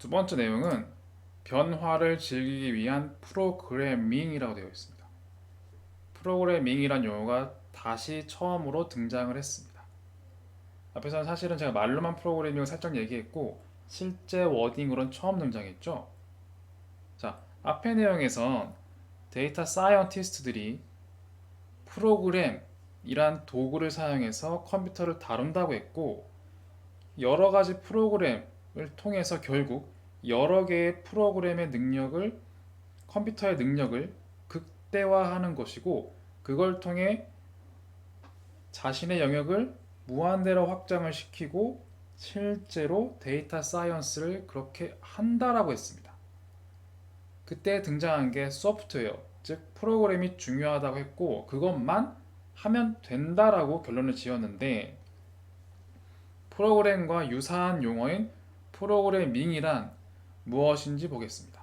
두 번째 내용은 변화를 즐기기 위한 프로그래밍이라고 되어 있습니다. 프로그래밍이란 용어가 다시 처음으로 등장을 했습니다. 앞에서는 사실은 제가 말로만 프로그래밍을 살짝 얘기했고 실제 워딩으로는 처음 등장했죠. 자, 앞의 내용에선 데이터 사이언티스트들이 프로그램이란 도구를 사용해서 컴퓨터를 다룬다고 했고 여러 가지 프로그램을 통해서 결국 여러 개의 프로그램의 능력을 컴퓨터의 능력을 극대화하는 것이고 그걸 통해 자신의 영역을 무한대로 확장을 시키고 실제로 데이터 사이언스를 그렇게 한다라고 했습니다. 그때 등장한 게 소프트웨어, 즉 프로그램이 중요하다고 했고 그것만 하면 된다라고 결론을 지었는데 프로그램과 유사한 용어인 프로그래밍이란 무엇인지 보겠습니다.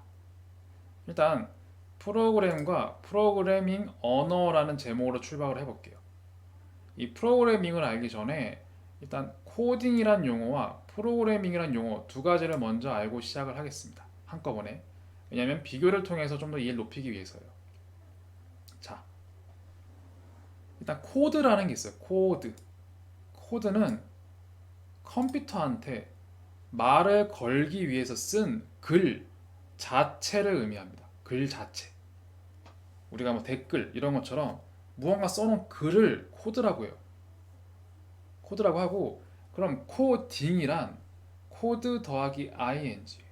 일단 프로그램과 프로그래밍 언어라는 제목으로 출발을 해볼게요. 이 프로그래밍을 알기 전에 일단 코딩이란 용어와 프로그래밍이란 용어 두 가지를 먼저 알고 시작을 하겠습니다. 한꺼번에. 왜냐하면 비교를 통해서 좀 더 이해를 높이기 위해서요. 자, 일단 코드라는 게 있어요. 코드. 코드는 컴퓨터한테 말을 걸기 위해서 쓴 글 자체를 의미합니다. 글 자체. 우리가 뭐 댓글 이런 것처럼 무언가 써놓은 글을 코드라고 해요. 코드라고 하고 그럼 코딩이란 코드 더하기 ing예요.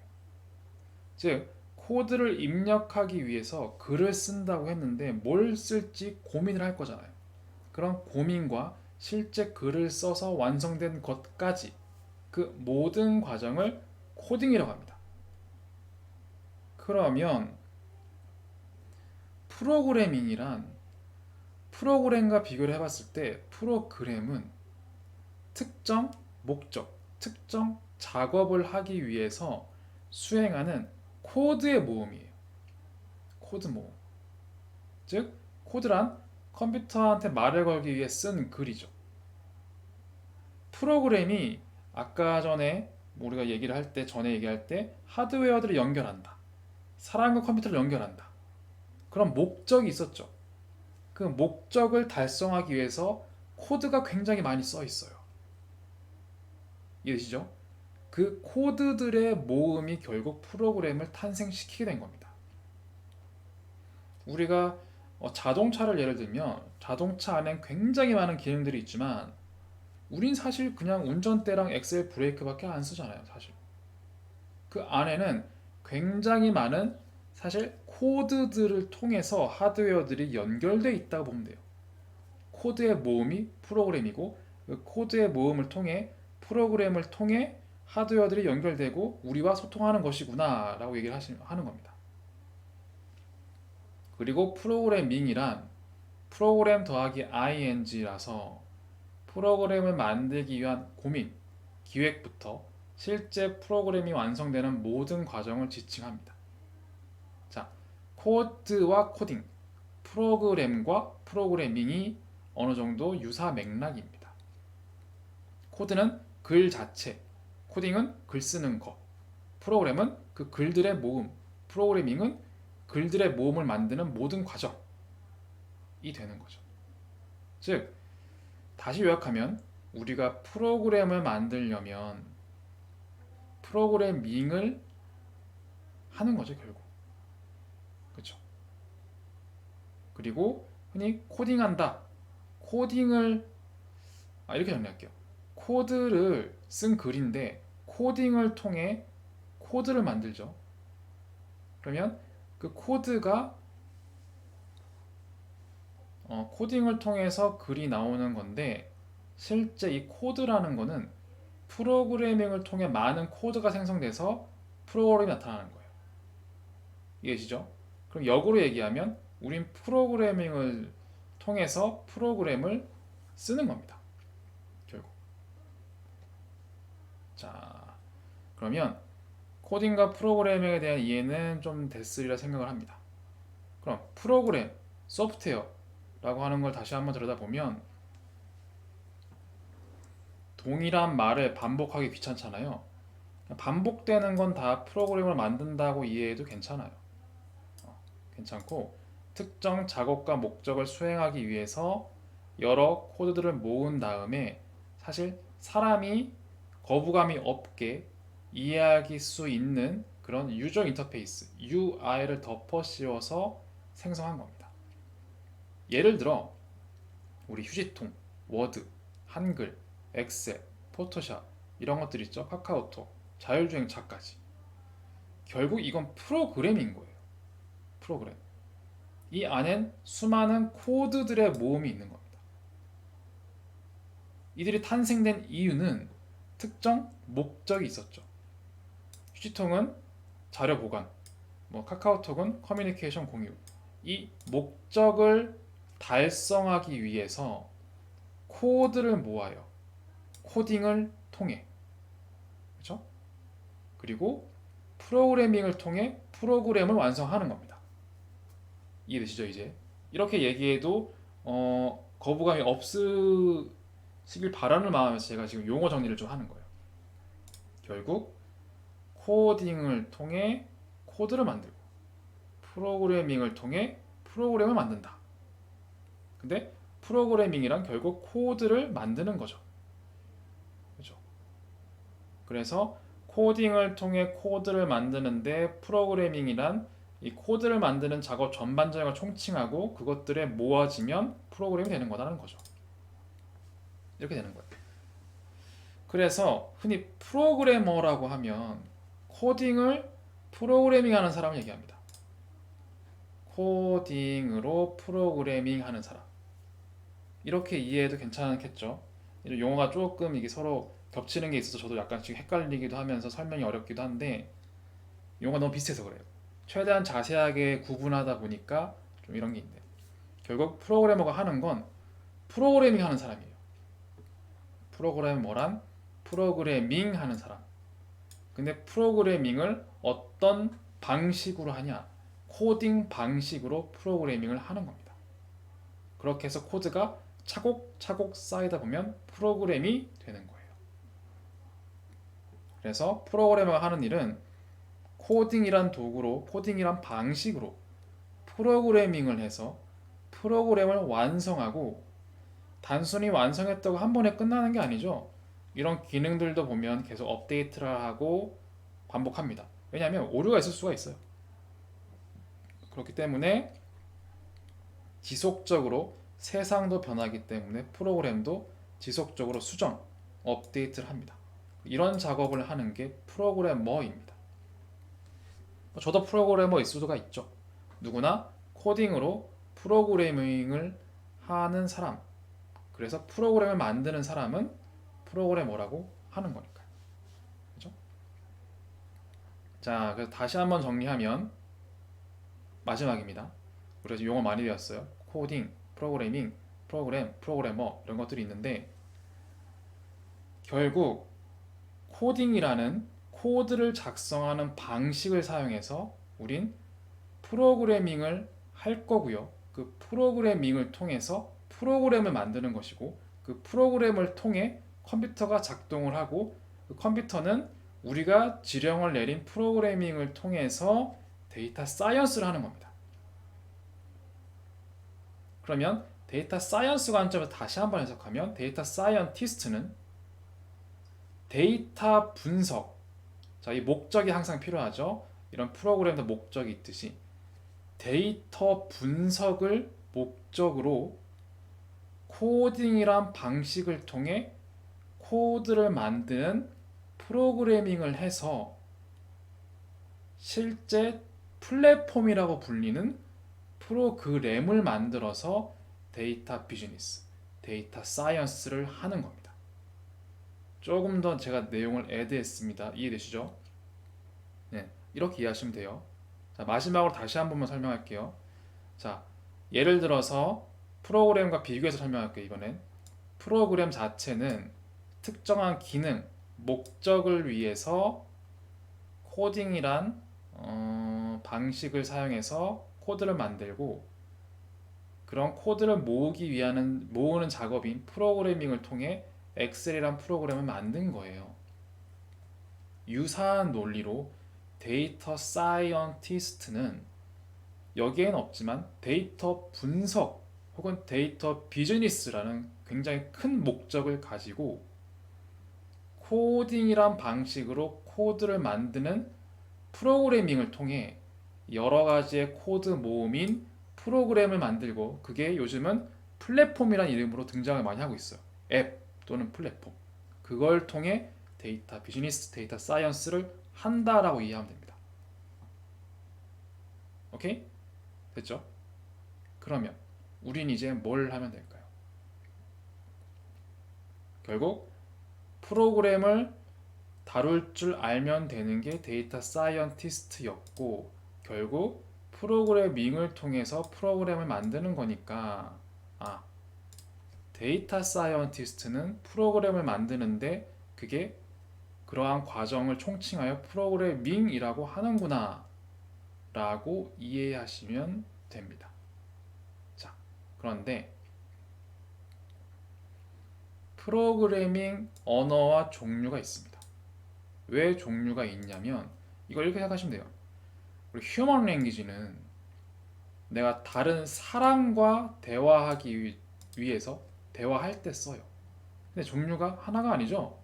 즉 코드를 입력하기 위해서 글을 쓴다고 했는데 뭘 쓸지 고민을 할 거잖아요. 그런 고민과 실제 글을 써서 완성된 것까지 그 모든 과정을 코딩이라고 합니다. 그러면 프로그래밍이란 프로그램과 비교를 해봤을 때 프로그램은 특정 목적, 특정 작업을 하기 위해서 수행하는 코드의 모음이에요. 코드 모음. 즉, 코드란 컴퓨터한테 말을 걸기 위해 쓴 글이죠. 프로그램이 아까 전에 우리가 얘기를 할 때, 전에 얘기할 때 하드웨어들을 연결한다. 사람과 컴퓨터를 연결한다. 그런 목적이 있었죠. 그 목적을 달성하기 위해서 코드가 굉장히 많이 써 있어요. 이해되시죠? 그 코드들의 모음이 결국 프로그램을 탄생시키게 된 겁니다. 우리가 자동차를 예를 들면 자동차 안엔 굉장히 많은 기능들이 있지만 우린 사실 그냥 운전대랑 엑셀 브레이크밖에 안 쓰잖아요, 사실. 그 안에는 굉장히 많은 사실 코드들을 통해서 하드웨어들이 연결되어 있다고 보면 돼요. 코드의 모음이 프로그램이고 그 코드의 모음을 통해 프로그램을 통해 하드웨어들이 연결되고 우리와 소통하는 것이구나 라고 얘기를 하는 겁니다. 그리고 프로그래밍이란 프로그램 더하기 ing라서 프로그램을 만들기 위한 고민, 기획부터 실제 프로그램이 완성되는 모든 과정을 지칭합니다. 자, 코드와 코딩, 프로그램과 프로그래밍이 어느 정도 유사 맥락입니다. 코드는 글 자체, 코딩은 글 쓰는 것, 프로그램은 그 글들의 모음, 프로그래밍은 글들의 모음을 만드는 모든 과정이 되는 거죠. 즉, 다시 요약하면 우리가 프로그램을 만들려면 프로그래밍을 하는 거죠, 결국. 그렇죠? 그리고 흔히 코딩한다. 코딩을 이렇게 정리할게요. 코드를 쓴 글인데 코딩을 통해 코드를 만들죠. 그러면 그 코드가 코딩을 통해서 글이 나오는 건데 실제 이 코드라는 거는 프로그래밍을 통해 많은 코드가 생성돼서 프로그램이 나타나는 거예요. 이해되시죠? 그럼 역으로 얘기하면 우린 프로그래밍을 통해서 프로그램을 쓰는 겁니다. 결국. 자, 그러면 코딩과 프로그래밍에 대한 이해는 좀 됐으리라 생각을 합니다. 그럼 프로그램, 소프트웨어라고 하는 걸 다시 한번 들여다보면 동일한 말을 반복하기 귀찮잖아요. 반복되는 건 다 프로그램을 만든다고 이해해도 괜찮아요. 괜찮고 특정 작업과 목적을 수행하기 위해서 여러 코드들을 모은 다음에 사실 사람이 거부감이 없게 이해할 수 있는 그런 유저 인터페이스 UI를 덮어 씌워서 생성한 겁니다. 예를 들어 우리 휴지통, 워드, 한글, 엑셀, 포토샵 이런 것들 있죠. 카카오톡, 자율주행차까지. 결국 이건 프로그램인 거예요. 프로그램. 이 안엔 수많은 코드들의 모음이 있는 겁니다. 이들이 탄생된 이유는 특정 목적이 있었죠. 휴지통은 자료 보관, 카카오톡은 커뮤니케이션 공유. 이 목적을 달성하기 위해서 코드를 모아요. 코딩을 통해. 그렇죠? 그리고 프로그래밍을 통해 프로그램을 완성하는 겁니다. 이해되시죠, 이제? 이렇게 얘기해도 거부감이 없으시길 바라는 마음에서 제가 지금 용어 정리를 좀 하는 거예요. 결국 코딩을 통해 코드를 만들고 프로그래밍을 통해 프로그램을 만든다. 근데 프로그래밍이란 결국 코드를 만드는 거죠. 그렇죠? 그래서 코딩을 통해 코드를 만드는데 프로그래밍이란 이 코드를 만드는 작업 전반적인 걸 총칭하고 그것들에 모아지면 프로그램이 되는 거라는 거죠. 이렇게 되는 거예요. 그래서 흔히 프로그래머라고 하면 코딩을 프로그래밍 하는 사람을 얘기합니다. 코딩으로 프로그래밍 하는 사람. 이렇게 이해해도 괜찮겠죠? 이런 용어가 조금 이게 서로 겹치는 게 있어서 저도 약간 지금 헷갈리기도 하면서 설명이 어렵기도 한데 용어가 너무 비슷해서 그래요. 최대한 자세하게 구분하다 보니까 좀 이런 게 있네요. 결국 프로그래머가 하는 건 프로그래밍 하는 사람이에요. 프로그래머란 프로그래밍 하는 사람. 근데 프로그래밍을 어떤 방식으로 하냐? 코딩 방식으로 프로그래밍을 하는 겁니다. 그렇게 해서 코드가 차곡차곡 쌓이다 보면 프로그램이 되는 거예요. 그래서 프로그래머가 하는 일은 코딩이란 도구로, 코딩이란 방식으로 프로그래밍을 해서 프로그램을 완성하고 단순히 완성했다고 한 번에 끝나는 게 아니죠. 이런 기능들도 보면 계속 업데이트를 하고 반복합니다. 왜냐하면 오류가 있을 수가 있어요. 그렇기 때문에 지속적으로 세상도 변하기 때문에 프로그램도 지속적으로 수정, 업데이트를 합니다. 이런 작업을 하는 게 프로그래머입니다. 저도 프로그래머일 수가 있죠. 누구나 코딩으로 프로그래밍을 하는 사람. 그래서 프로그램을 만드는 사람은 프로그래머라고 하는 거니까요. 그렇죠? 자, 그래서 다시 한번 정리하면 마지막입니다. 우리가 용어 많이 배웠어요. 코딩, 프로그래밍, 프로그램, 프로그래머 이런 것들이 있는데 결국 코딩이라는 코드를 작성하는 방식을 사용해서 우린 프로그래밍을 할 거고요. 그 프로그래밍을 통해서 프로그램을 만드는 것이고 그 프로그램을 통해 컴퓨터가 작동을 하고 그 컴퓨터는 우리가 지령을 내린 프로그래밍을 통해서 데이터 사이언스를 하는 겁니다. 그러면 데이터 사이언스 관점에서 다시 한번 해석하면 데이터 사이언티스트는 데이터 분석, 자, 이 목적이 항상 필요하죠. 이런 프로그램도 목적이 있듯이 데이터 분석을 목적으로 코딩이란 방식을 통해 코드를 만드는 프로그래밍을 해서 실제 플랫폼이라고 불리는 프로그램을 만들어서 데이터 비즈니스, 데이터 사이언스를 하는 겁니다. 조금 더 제가 내용을 애드했습니다. 이해되시죠? 네, 이렇게 이해하시면 돼요. 자, 마지막으로 다시 한 번만 설명할게요. 자, 예를 들어서 프로그램과 비교해서 설명할게요. 이번엔 프로그램 자체는 특정한 기능, 목적을 위해서 코딩이란 방식을 사용해서 코드를 만들고 그런 코드를 모으는 작업인 프로그래밍을 통해 엑셀이란 프로그램을 만든 거예요. 유사한 논리로 데이터 사이언티스트는 여기엔 없지만 데이터 분석 혹은 데이터 비즈니스라는 굉장히 큰 목적을 가지고 코딩이란 방식으로 코드를 만드는 프로그래밍을 통해 여러 가지의 코드 모음인 프로그램을 만들고, 그게 요즘은 플랫폼이라는 이름으로 등장을 많이 하고 있어요. 앱 또는 플랫폼. 그걸 통해 데이터 비즈니스, 데이터 사이언스를 한다라고 이해하면 됩니다. 오케이? 됐죠? 그러면 우린 이제 뭘 하면 될까요? 결국 프로그램을 다룰 줄 알면 되는 게 데이터 사이언티스트였고, 결국 프로그래밍을 통해서 프로그램을 만드는 거니까, 데이터 사이언티스트는 프로그램을 만드는데 그게 그러한 과정을 총칭하여 프로그래밍이라고 하는구나 라고 이해하시면 됩니다. 자, 그런데 프로그래밍 언어와 종류가 있습니다. 왜 종류가 있냐면 이걸 이렇게 생각하시면 돼요. 우리 휴먼 랭귀지는 내가 다른 사람과 대화하기 위해서 대화할 때 써요. 근데 종류가 하나가 아니죠.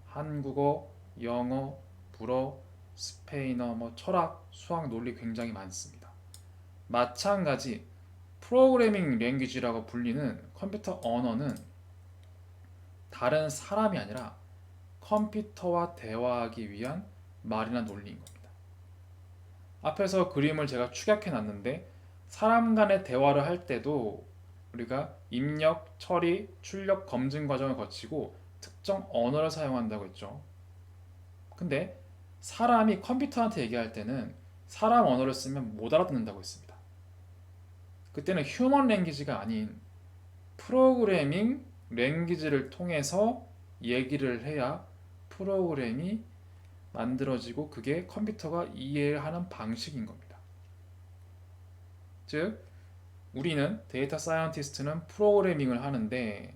한국어, 영어, 불어, 스페인어, 철학, 수학, 논리 굉장히 많습니다. 마찬가지 프로그래밍 랭귀지라고 불리는 컴퓨터 언어는 다른 사람이 아니라 컴퓨터와 대화하기 위한 말이나 논리인 겁니다. 앞에서 그림을 제가 축약해 놨는데 사람 간의 대화를 할 때도 우리가 입력, 처리, 출력, 검증 과정을 거치고 특정 언어를 사용한다고 했죠. 근데 사람이 컴퓨터한테 얘기할 때는 사람 언어를 쓰면 못 알아듣는다고 했습니다. 그때는 휴먼 랭귀지가 아닌 프로그래밍 랭귀지를 통해서 얘기를 해야 프로그램이 만들어지고 그게 컴퓨터가 이해하는 방식인 겁니다. 즉, 우리는 데이터 사이언티스트는 프로그래밍을 하는데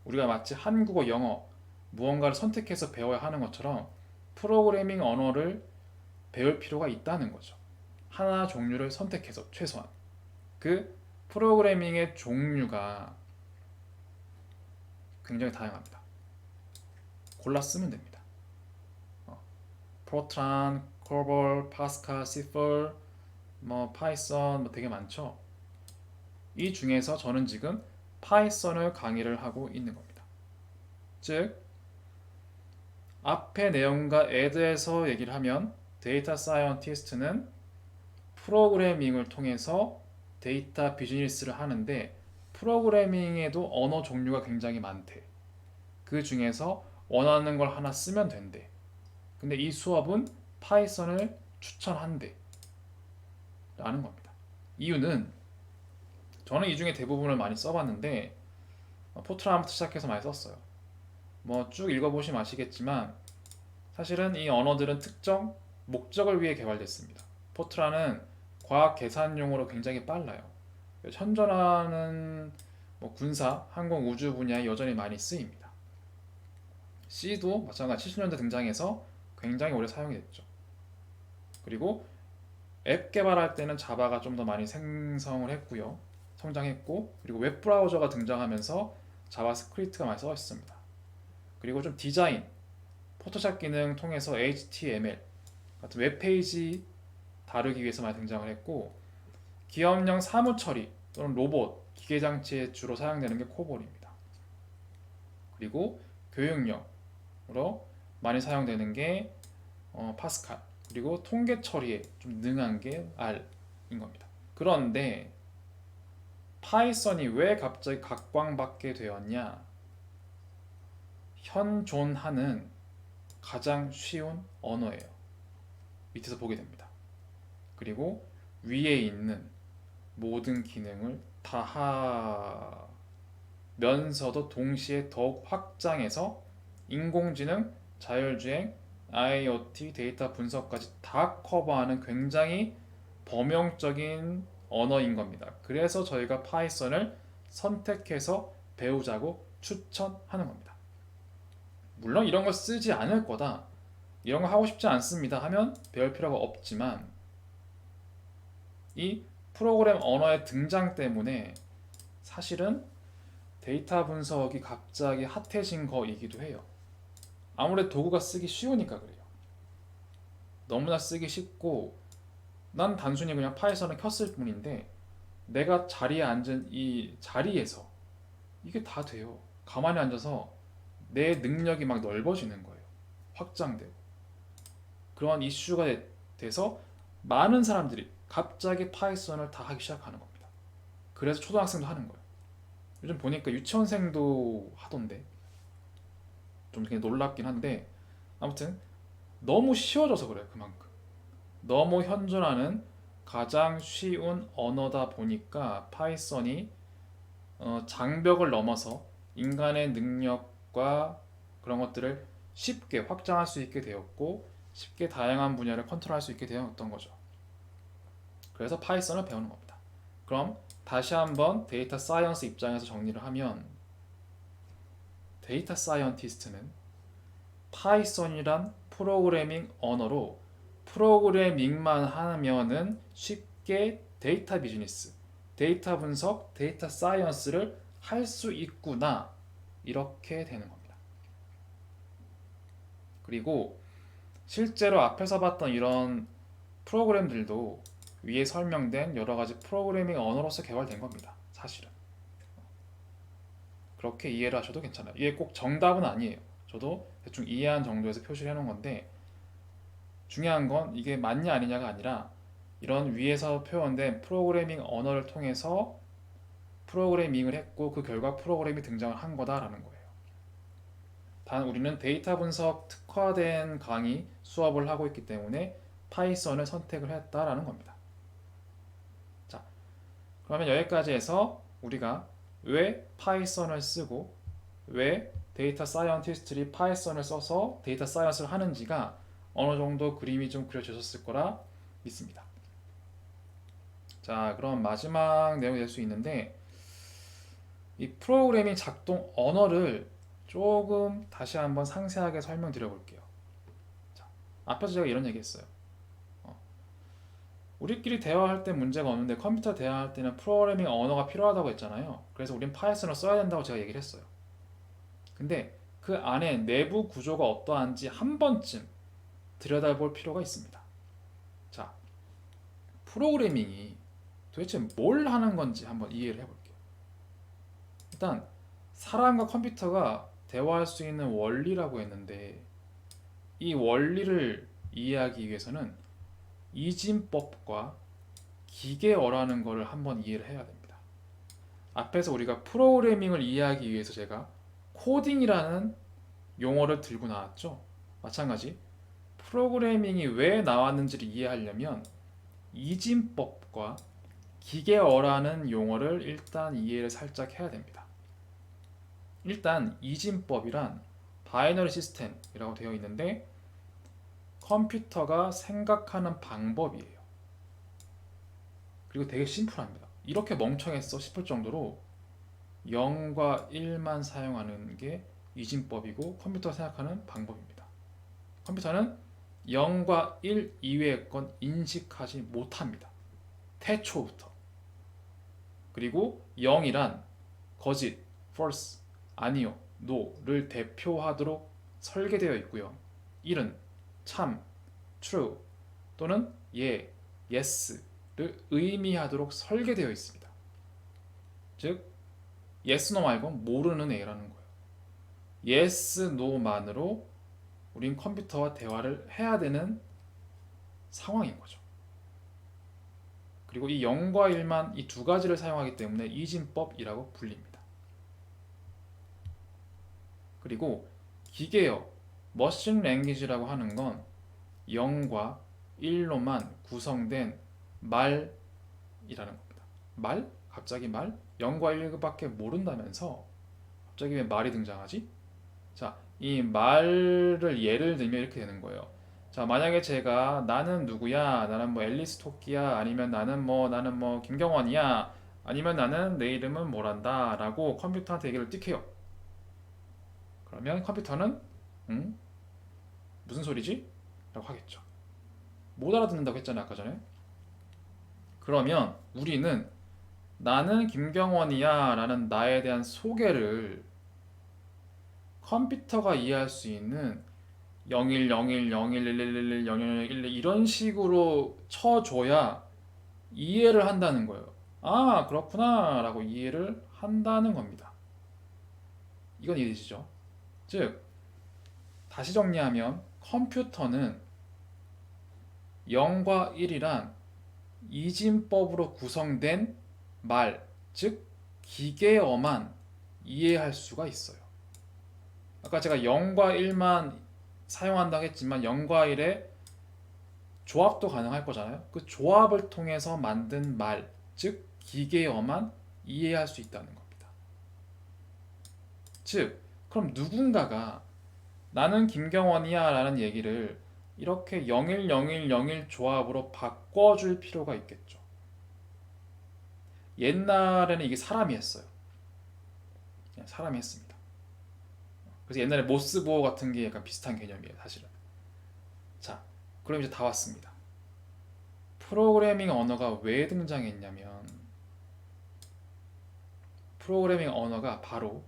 우리가 마치 한국어, 영어 무언가를 선택해서 배워야 하는 것처럼 프로그래밍 언어를 배울 필요가 있다는 거죠. 하나 종류를 선택해서 최소한. 그 프로그래밍의 종류가 굉장히 다양합니다. 골라 쓰면 됩니다. 포트란, 코볼, 파스칼, 시펄, 파이썬 되게 많죠. 이 중에서 저는 지금 파이썬을 강의를 하고 있는 겁니다. 즉, 앞의 내용과 add에서 얘기를 하면 데이터 사이언티스트는 프로그래밍을 통해서 데이터 비즈니스를 하는데 프로그래밍에도 언어 종류가 굉장히 많대. 그 중에서 원하는 걸 하나 쓰면 된대. 근데 이 수업은 파이썬을 추천한대 라는 겁니다. 이유는 저는 이 중에 대부분을 많이 써봤는데 포트란부터 시작해서 많이 썼어요. 쭉 읽어보시면 아시겠지만 사실은 이 언어들은 특정 목적을 위해 개발됐습니다. 포트란은 과학 계산용으로 굉장히 빨라요. 현존하는 군사, 항공, 우주 분야에 여전히 많이 쓰입니다. C도 마찬가지 70년대 등장해서 굉장히 오래 사용이 됐죠. 그리고 앱 개발할 때는 자바가 좀 더 많이 생성을 했고요. 성장했고, 그리고 웹 브라우저가 등장하면서 자바스크립트가 많이 써있습니다. 그리고 좀 디자인, 포토샵 기능 통해서 HTML 같은 웹페이지 다루기 위해서 많이 등장을 했고, 기업용 사무 처리 또는 로봇, 기계장치에 주로 사용되는 게 코볼입니다. 그리고 교육용으로 많이 사용되는 게 파스칼, 그리고 통계 처리에 좀 능한 게 R인 겁니다. 그런데 파이썬이 왜 갑자기 각광받게 되었냐? 현존하는 가장 쉬운 언어예요. 밑에서 보게 됩니다. 그리고 위에 있는 모든 기능을 다 하면서도 동시에 더욱 확장해서 인공지능, 자율주행, IoT, 데이터 분석까지 다 커버하는 굉장히 범용적인 언어인 겁니다. 그래서 저희가 파이썬을 선택해서 배우자고 추천하는 겁니다. 물론 이런 걸 쓰지 않을 거다, 이런 거 하고 싶지 않습니다 하면 배울 필요가 없지만 이 프로그램 언어의 등장 때문에 사실은 데이터 분석이 갑자기 핫해진 거이기도 해요. 아무래도 도구가 쓰기 쉬우니까 그래요. 너무나 쓰기 쉽고 난 단순히 그냥 파이썬을 켰을 뿐인데 내가 자리에 앉은 이 자리에서 이게 다 돼요. 가만히 앉아서 내 능력이 막 넓어지는 거예요. 확장되고. 그런 이슈가 돼서 많은 사람들이 갑자기 파이썬을 다 하기 시작하는 겁니다. 그래서 초등학생도 하는 거예요. 요즘 보니까 유치원생도 하던데 좀 그냥 놀랍긴 한데 아무튼 너무 쉬워져서 그래요. 그만큼 너무 현존하는 가장 쉬운 언어다 보니까 파이썬이 장벽을 넘어서 인간의 능력과 그런 것들을 쉽게 확장할 수 있게 되었고 쉽게 다양한 분야를 컨트롤할 수 있게 되었던 거죠. 그래서 파이썬을 배우는 겁니다. 그럼 다시 한번 데이터 사이언스 입장에서 정리를 하면 데이터 사이언티스트는 파이썬이란 프로그래밍 언어로 프로그래밍만 하면은 쉽게 데이터 비즈니스, 데이터 분석, 데이터 사이언스를 할 수 있구나 이렇게 되는 겁니다. 그리고 실제로 앞에서 봤던 이런 프로그램들도 위에 설명된 여러 가지 프로그래밍 언어로서 개발된 겁니다. 사실은 그렇게 이해를 하셔도 괜찮아요. 이게 꼭 정답은 아니에요. 저도 대충 이해한 정도에서 표시를 해놓은 건데 중요한 건 이게 맞냐 아니냐가 아니라 이런 위에서 표현된 프로그래밍 언어를 통해서 프로그래밍을 했고 그 결과 프로그램이 등장을 한 거다라는 거예요. 단 우리는 데이터 분석 특화된 강의 수업을 하고 있기 때문에 파이썬을 선택을 했다라는 겁니다. 자, 그러면 여기까지 해서 우리가 왜 파이썬을 쓰고 왜 데이터 사이언티스트들이 파이썬을 써서 데이터 사이언스를 하는지가 어느 정도 그림이 좀 그려지셨을 거라 믿습니다. 자, 그럼 마지막 내용이 될 수 있는데 이 프로그래밍 작동 언어를 조금 다시 한번 상세하게 설명드려 볼게요. 자, 앞에서 제가 이런 얘기 했어요. 우리끼리 대화할 때 문제가 없는데 컴퓨터 대화할 때는 프로그래밍 언어가 필요하다고 했잖아요. 그래서 우린 파이썬을 써야 된다고 제가 얘기를 했어요. 근데 그 안에 내부 구조가 어떠한지 한 번쯤 들여다볼 필요가 있습니다. 자, 프로그래밍이 도대체 뭘 하는 건지 한번 이해를 해볼게요. 일단 사람과 컴퓨터가 대화할 수 있는 원리라고 했는데 이 원리를 이해하기 위해서는 이진법과 기계어라는 것을 한번 이해를 해야 됩니다. 앞에서 우리가 프로그래밍을 이해하기 위해서 제가 코딩이라는 용어를 들고 나왔죠. 마찬가지 프로그래밍이 왜 나왔는지를 이해하려면 이진법과 기계어라는 용어를 일단 이해를 살짝 해야 됩니다. 일단 이진법이란 바이너리 시스템이라고 되어 있는데 컴퓨터가 생각하는 방법이에요. 그리고 되게 심플합니다. 이렇게 멍청했어 싶을 정도로 0과 1만 사용하는 게 이진법이고 컴퓨터가 생각하는 방법입니다. 컴퓨터는 0과 1 이외의 건 인식하지 못합니다. 태초부터. 그리고 0이란 거짓, false, 아니요, no를 대표하도록 설계되어 있고요. 1은 참, true 또는 예, yes를 의미하도록 설계되어 있습니다. 즉, yes, no 말고는 모르는 애라는 거예요. yes, no만으로 우린 컴퓨터와 대화를 해야 되는 상황인 거죠. 그리고 이 0과 1만 이 두 가지를 사용하기 때문에 이진법이라고 불립니다. 그리고 기계어, 머신 랭귀지라고 하는 건 0과 1로만 구성된 말이라는 겁니다. 말? 갑자기 말? 0과 1밖에 모른다면서 갑자기 왜 말이 등장하지? 자, 이 말을 예를 들면 이렇게 되는 거예요. 자, 만약에 제가 나는 누구야? 나는 뭐 앨리스 토끼야? 아니면 나는 뭐 김경원이야? 아니면 나는 내 이름은 뭐란다? 라고 컴퓨터한테 얘기를 띡 해요. 그러면 컴퓨터는 무슨 소리지? 하겠죠. 못 알아듣는다고 했잖아요, 아까 전에. 그러면 우리는 나는 김경원이야 라는 나에 대한 소개를 컴퓨터가 이해할 수 있는 01, 01, 01, 1111, 0011 이런 식으로 쳐줘야 이해를 한다는 거예요. 아, 그렇구나 라고 이해를 한다는 겁니다. 이건 이해되시죠? 즉, 다시 정리하면 컴퓨터는 0과 1이란 이진법으로 구성된 말, 즉 기계어만 이해할 수가 있어요. 아까 제가 0과 1만 사용한다고 했지만 0과 1의 조합도 가능할 거잖아요. 그 조합을 통해서 만든 말, 즉 기계어만 이해할 수 있다는 겁니다. 즉, 그럼 누군가가 나는 김경원이야 라는 얘기를 이렇게 010101 조합으로 바꿔줄 필요가 있겠죠. 옛날에는 이게 사람이 했어요. 그냥 사람이 했습니다. 그래서 옛날에 모스보호 같은 게 약간 비슷한 개념이에요, 사실은. 자, 그럼 이제 다 왔습니다. 프로그래밍 언어가 왜 등장했냐면, 프로그래밍 언어가 바로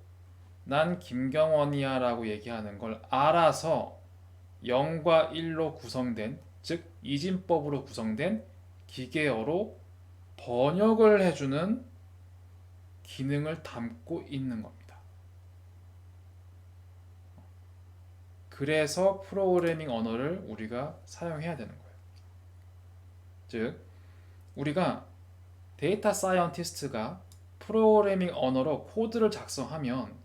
난 김경원이야 라고 얘기하는 걸 알아서 0과 1로 구성된, 즉 이진법으로 구성된 기계어로 번역을 해주는 기능을 담고 있는 겁니다. 그래서 프로그래밍 언어를 우리가 사용해야 되는 거예요. 즉, 우리가 데이터 사이언티스트가 프로그래밍 언어로 코드를 작성하면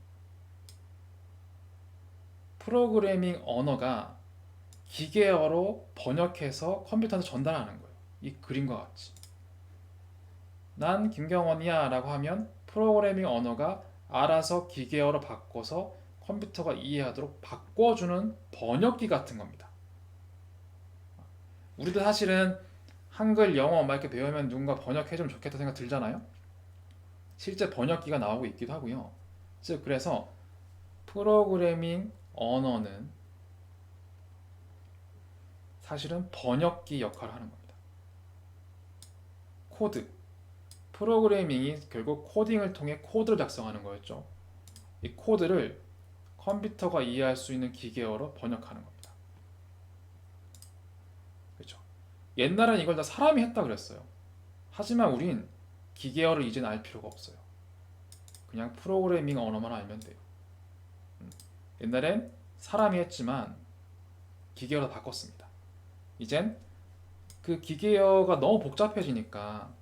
프로그래밍 언어가 기계어로 번역해서 컴퓨터한테 전달하는 거예요. 이 그림과 같이. 난 김경원이야 라고 하면 프로그래밍 언어가 알아서 기계어로 바꿔서 컴퓨터가 이해하도록 바꿔주는 번역기 같은 겁니다. 우리도 사실은 한글, 영어 막 이렇게 배우면 누군가 번역해주면 좋겠다 생각 들잖아요. 실제 번역기가 나오고 있기도 하고요. 즉, 그래서 프로그래밍 언어는 사실은 번역기 역할을 하는 겁니다. 코드, 프로그래밍이 결국 코딩을 통해 코드를 작성하는 거였죠. 이 코드를 컴퓨터가 이해할 수 있는 기계어로 번역하는 겁니다. 그렇죠? 옛날엔 이걸 다 사람이 했다 그랬어요. 하지만 우린 기계어를 이제는 알 필요가 없어요. 그냥 프로그래밍 언어만 알면 돼요. 옛날엔 사람이 했지만 기계어로 바꿨습니다. 이젠 그 기계어가 너무 복잡해지니까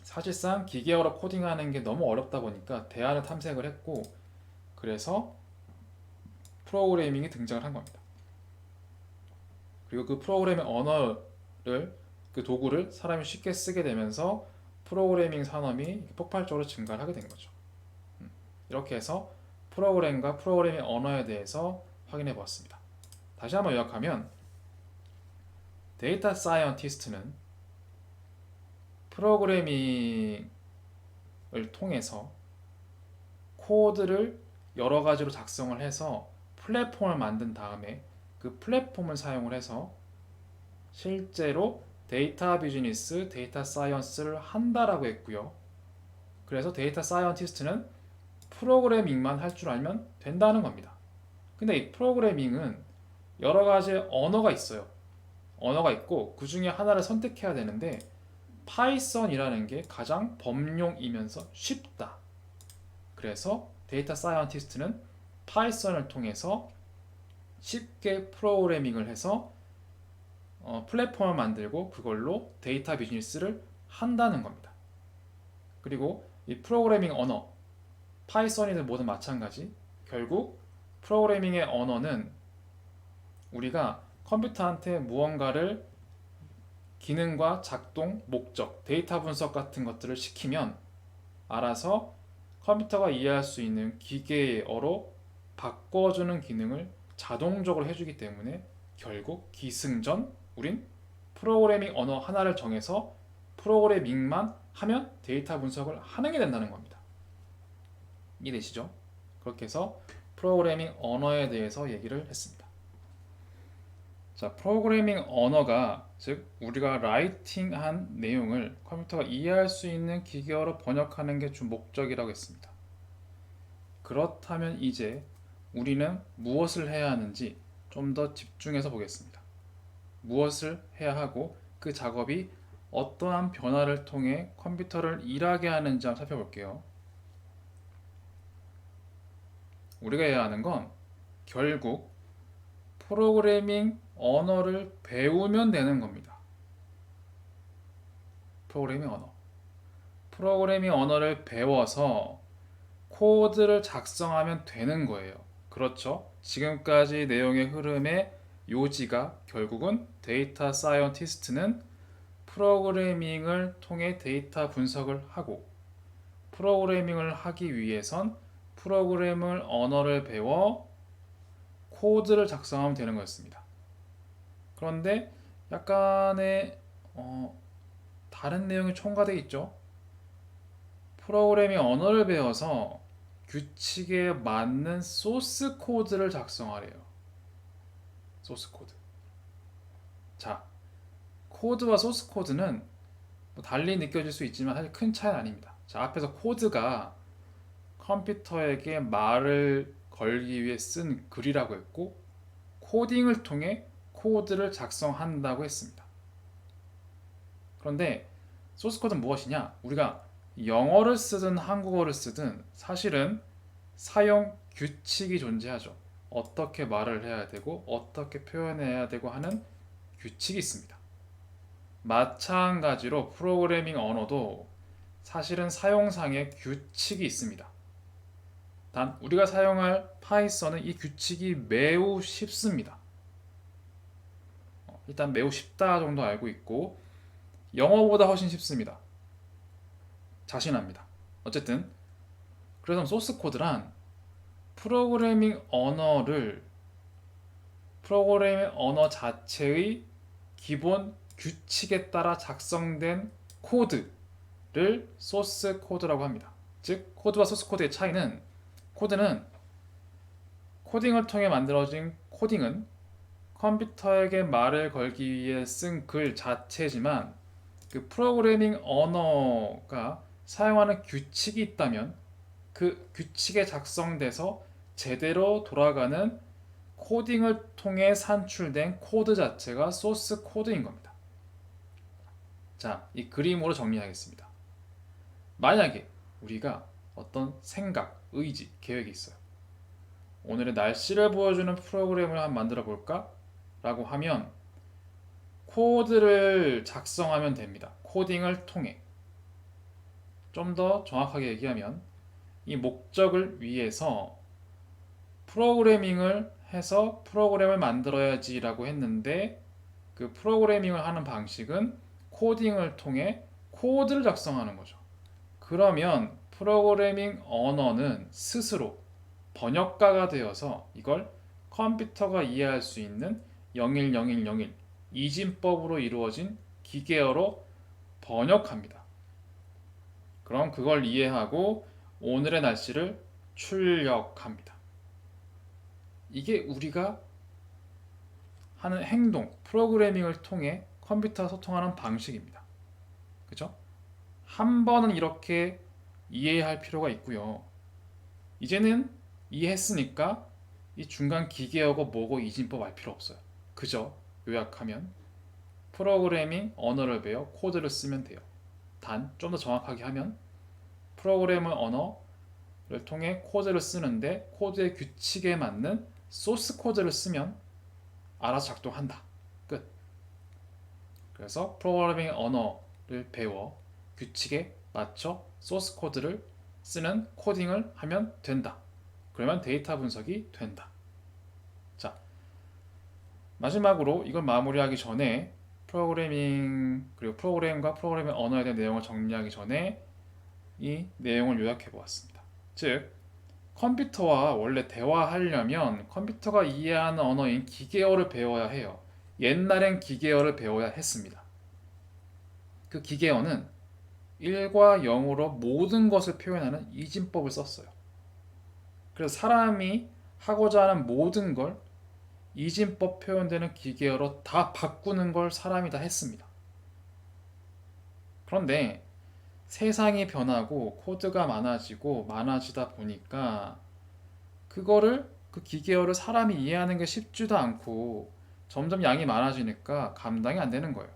사실상 기계어로 코딩하는 게 너무 어렵다 보니까 대안을 탐색을 했고, 그래서 프로그래밍이 등장을 한 겁니다. 그리고 그 프로그래밍 언어를, 그 도구를 사람이 쉽게 쓰게 되면서 프로그래밍 산업이 폭발적으로 증가를 하게 된 거죠. 이렇게 해서 프로그램과 프로그래밍 언어에 대해서 확인해 보았습니다. 다시 한번 요약하면, 데이터 사이언티스트는 프로그래밍을 통해서 코드를 여러 가지로 작성을 해서 플랫폼을 만든 다음에 그 플랫폼을 사용을 해서 실제로 데이터 비즈니스, 데이터 사이언스를 한다라고 했고요. 그래서 데이터 사이언티스트는 프로그래밍만 할 줄 알면 된다는 겁니다. 근데 이 프로그래밍은 여러 가지 언어가 있어요. 언어가 있고 그 중에 하나를 선택해야 되는데 파이썬이라는 게 가장 범용이면서 쉽다. 그래서 데이터 사이언티스트는 파이썬을 통해서 쉽게 프로그래밍을 해서 플랫폼을 만들고 그걸로 데이터 비즈니스를 한다는 겁니다. 그리고 이 프로그래밍 언어, 파이썬이든 뭐든 마찬가지, 결국 프로그래밍의 언어는 우리가 컴퓨터한테 무언가를 기능과 작동, 목적, 데이터 분석 같은 것들을 시키면 알아서 컴퓨터가 이해할 수 있는 기계어로 바꿔주는 기능을 자동적으로 해주기 때문에 결국 기승전 우린 프로그래밍 언어 하나를 정해서 프로그래밍만 하면 데이터 분석을 하는 게 된다는 겁니다. 이해되시죠? 그렇게 해서 프로그래밍 언어에 대해서 얘기를 했습니다. 자, 프로그래밍 언어가 즉 우리가 라이팅한 내용을 컴퓨터가 이해할 수 있는 기계어로 번역하는 게 주 목적이라고 했습니다. 그렇다면 이제 우리는 무엇을 해야 하는지 좀 더 집중해서 보겠습니다. 무엇을 해야 하고 그 작업이 어떠한 변화를 통해 컴퓨터를 일하게 하는지 한번 살펴볼게요. 우리가 해야 하는 건 결국 프로그래밍 언어를 배우면 되는 겁니다. 프로그래밍 언어. 프로그래밍 언어를 배워서 코드를 작성하면 되는 거예요. 그렇죠? 지금까지 내용의 흐름의 요지가 결국은 데이터 사이언티스트는 프로그래밍을 통해 데이터 분석을 하고 프로그래밍을 하기 위해선 프로그래밍 언어를 배워 코드를 작성하면 되는 거였습니다. 그런데 약간의 다른 내용이 첨가되어 있죠. 프로그래밍 언어를 배워서 규칙에 맞는 소스 코드를 작성하래요. 소스 코드. 자, 코드와 소스 코드는 뭐 달리 느껴질 수 있지만 사실 큰 차이는 아닙니다. 자, 앞에서 코드가 컴퓨터에게 말을 걸기 위해 쓴 글이라고 했고 코딩을 통해 코드를 작성한다고 했습니다. 그런데 소스 코드는 무엇이냐? 우리가 영어를 쓰든 한국어를 쓰든 사실은 사용 규칙이 존재하죠. 어떻게 말을 해야 되고 어떻게 표현해야 되고 하는 규칙이 있습니다. 마찬가지로 프로그래밍 언어도 사실은 사용상의 규칙이 있습니다. 단 우리가 사용할 파이썬은 이 규칙이 매우 쉽습니다. 일단 매우 쉽다 정도 알고 있고 영어보다 훨씬 쉽습니다. 자신합니다. 어쨌든 그래서 소스 코드란 프로그래밍 언어 자체의 기본 규칙에 따라 작성된 코드를 소스 코드라고 합니다. 즉 코드와 소스 코드의 차이는 코딩을 통해 만들어진 코딩은 컴퓨터에게 말을 걸기 위해 쓴 글 자체지만 그 프로그래밍 언어가 사용하는 규칙이 있다면 그 규칙에 작성돼서 제대로 돌아가는 코딩을 통해 산출된 코드 자체가 소스 코드인 겁니다. 자, 이 그림으로 정리하겠습니다. 만약에 우리가 어떤 생각, 의지, 계획이 있어요. 오늘의 날씨를 보여주는 프로그램을 한번 만들어 볼까? 라고 하면 코드를 작성하면 됩니다. 코딩을 통해. 좀 더 정확하게 얘기하면 이 목적을 위해서 프로그래밍을 해서 프로그램을 만들어야지 라고 했는데 그 프로그래밍을 하는 방식은 코딩을 통해 코드를 작성하는 거죠. 그러면 프로그래밍 언어는 스스로 번역가가 되어서 이걸 컴퓨터가 이해할 수 있는 01010 이진법으로 이루어진 기계어로 번역합니다. 그럼 그걸 이해하고 오늘의 날씨를 출력합니다. 이게 우리가 하는 행동, 프로그래밍을 통해 컴퓨터와 소통하는 방식입니다. 그죠? 한 번은 이렇게 이해할 필요가 있고요. 이제는 이해했으니까 이 중간 기계어가 뭐고 이진법 알 필요 없어요. 그죠? 요약하면 프로그래밍 언어를 배워 코드를 쓰면 돼요. 단 좀 더 정확하게 하면 프로그래밍 언어를 통해 코드를 쓰는데 코드의 규칙에 맞는 소스 코드를 쓰면 알아서 작동한다. 끝. 그래서 프로그래밍 언어를 배워 규칙에 맞춰 소스 코드를 쓰는 코딩을 하면 된다. 그러면 데이터 분석이 된다. 자, 마지막으로 이걸 마무리하기 전에 프로그래밍 그리고 프로그램과 프로그래밍 언어에 대한 내용을 정리하기 전에 이 내용을 요약해 보았습니다. 즉 컴퓨터와 원래 대화하려면 컴퓨터가 이해하는 언어인 기계어를 배워야 해요. 옛날엔 기계어를 배워야 했습니다. 그 기계어는 1과 0으로 모든 것을 표현하는 이진법을 썼어요. 그래서 사람이 하고자 하는 모든 걸 이진법 표현되는 기계어로 다 바꾸는 걸 사람이 다 했습니다. 그런데 세상이 변하고 코드가 많아지고 많아지다 보니까 그 기계어를 사람이 이해하는 게 쉽지도 않고 점점 양이 많아지니까 감당이 안 되는 거예요.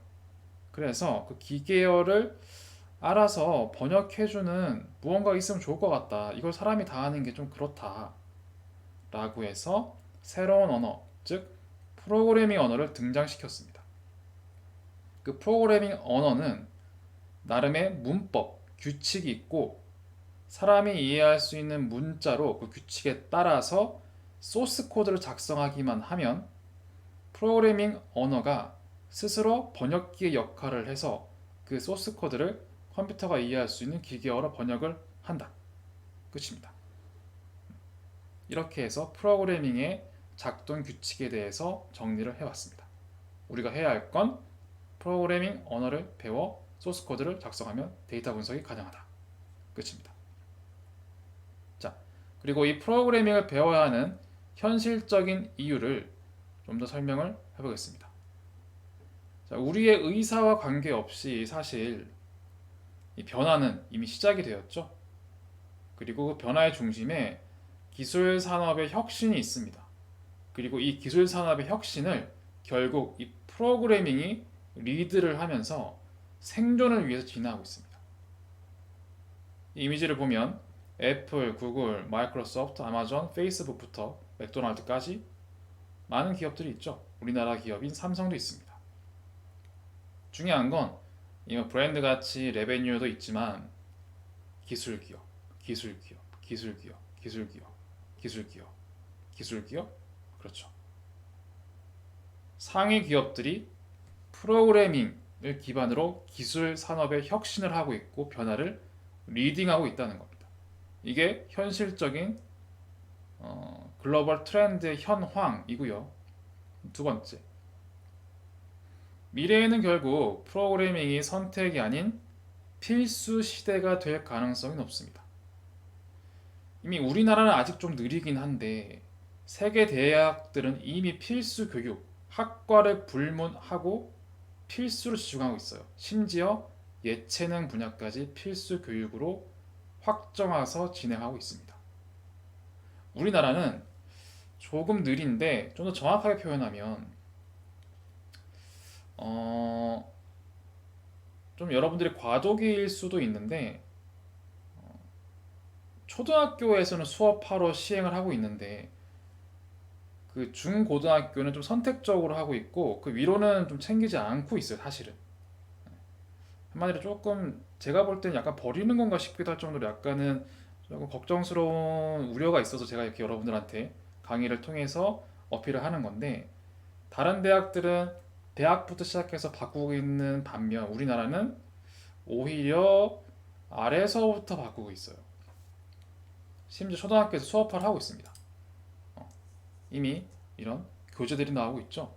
그래서 그 기계어를 알아서 번역해주는 무언가 있으면 좋을 것 같다. 이걸 사람이 다 하는 게 좀 그렇다. 라고 해서 새로운 언어, 즉 프로그래밍 언어를 등장시켰습니다. 그 프로그래밍 언어는 나름의 문법, 규칙이 있고 사람이 이해할 수 있는 문자로 그 규칙에 따라서 소스 코드를 작성하기만 하면 프로그래밍 언어가 스스로 번역기의 역할을 해서 그 소스 코드를 컴퓨터가 이해할 수 있는 기계어로 번역을 한다. 끝입니다. 이렇게 해서 프로그래밍의 작동 규칙에 대해서 정리를 해왔습니다. 우리가 해야 할 건 프로그래밍 언어를 배워 소스 코드를 작성하면 데이터 분석이 가능하다. 끝입니다. 자, 그리고 이 프로그래밍을 배워야 하는 현실적인 이유를 좀 더 설명을 해보겠습니다. 자, 우리의 의사와 관계없이 사실 이 변화는 이미 시작이 되었죠. 그리고 그 변화의 중심에 기술 산업의 혁신이 있습니다. 그리고 이 기술 산업의 혁신을 결국 이 프로그래밍이 리드를 하면서 생존을 위해서 진화하고 있습니다. 이 이미지를 보면 애플, 구글, 마이크로소프트, 아마존, 페이스북부터 맥도날드까지 많은 기업들이 있죠. 우리나라 기업인 삼성도 있습니다. 중요한 건 이 브랜드 가치 레베뉴도 있지만 기술 기업, 기술 기업, 기술 기업, 기술 기업, 기술 기업, 기술 기업, 그렇죠. 상위 기업들이 프로그래밍을 기반으로 기술 산업의 혁신을 하고 있고 변화를 리딩하고 있다는 겁니다. 이게 현실적인 글로벌 트렌드의 현황이고요. 두 번째, 미래에는 결국 프로그래밍이 선택이 아닌 필수 시대가 될 가능성이 높습니다. 이미 우리나라는 아직 좀 느리긴 한데 세계 대학들은 이미 필수 교육, 학과를 불문하고 필수로 지정하고 있어요. 심지어 예체능 분야까지 필수 교육으로 확정해서 진행하고 있습니다. 우리나라는 조금 느린데 좀 더 정확하게 표현하면 좀 여러분들이 과도기일 수도 있는데 초등학교에서는 수업하러 시행을 하고 있는데 그 중고등학교는 좀 선택적으로 하고 있고 그 위로는 좀 챙기지 않고 있어요, 사실은. 한마디로 조금 제가 볼 때는 약간 버리는 건가 싶기도 할 정도로 약간은 조금 걱정스러운 우려가 있어서 제가 이렇게 여러분들한테 강의를 통해서 어필을 하는 건데 다른 대학들은 대학부터 시작해서 바꾸고 있는 반면 우리나라는 오히려 아래서부터 바꾸고 있어요. 심지어 초등학교에서 수업을 하고 있습니다. 이미 이런 교재들이 나오고 있죠.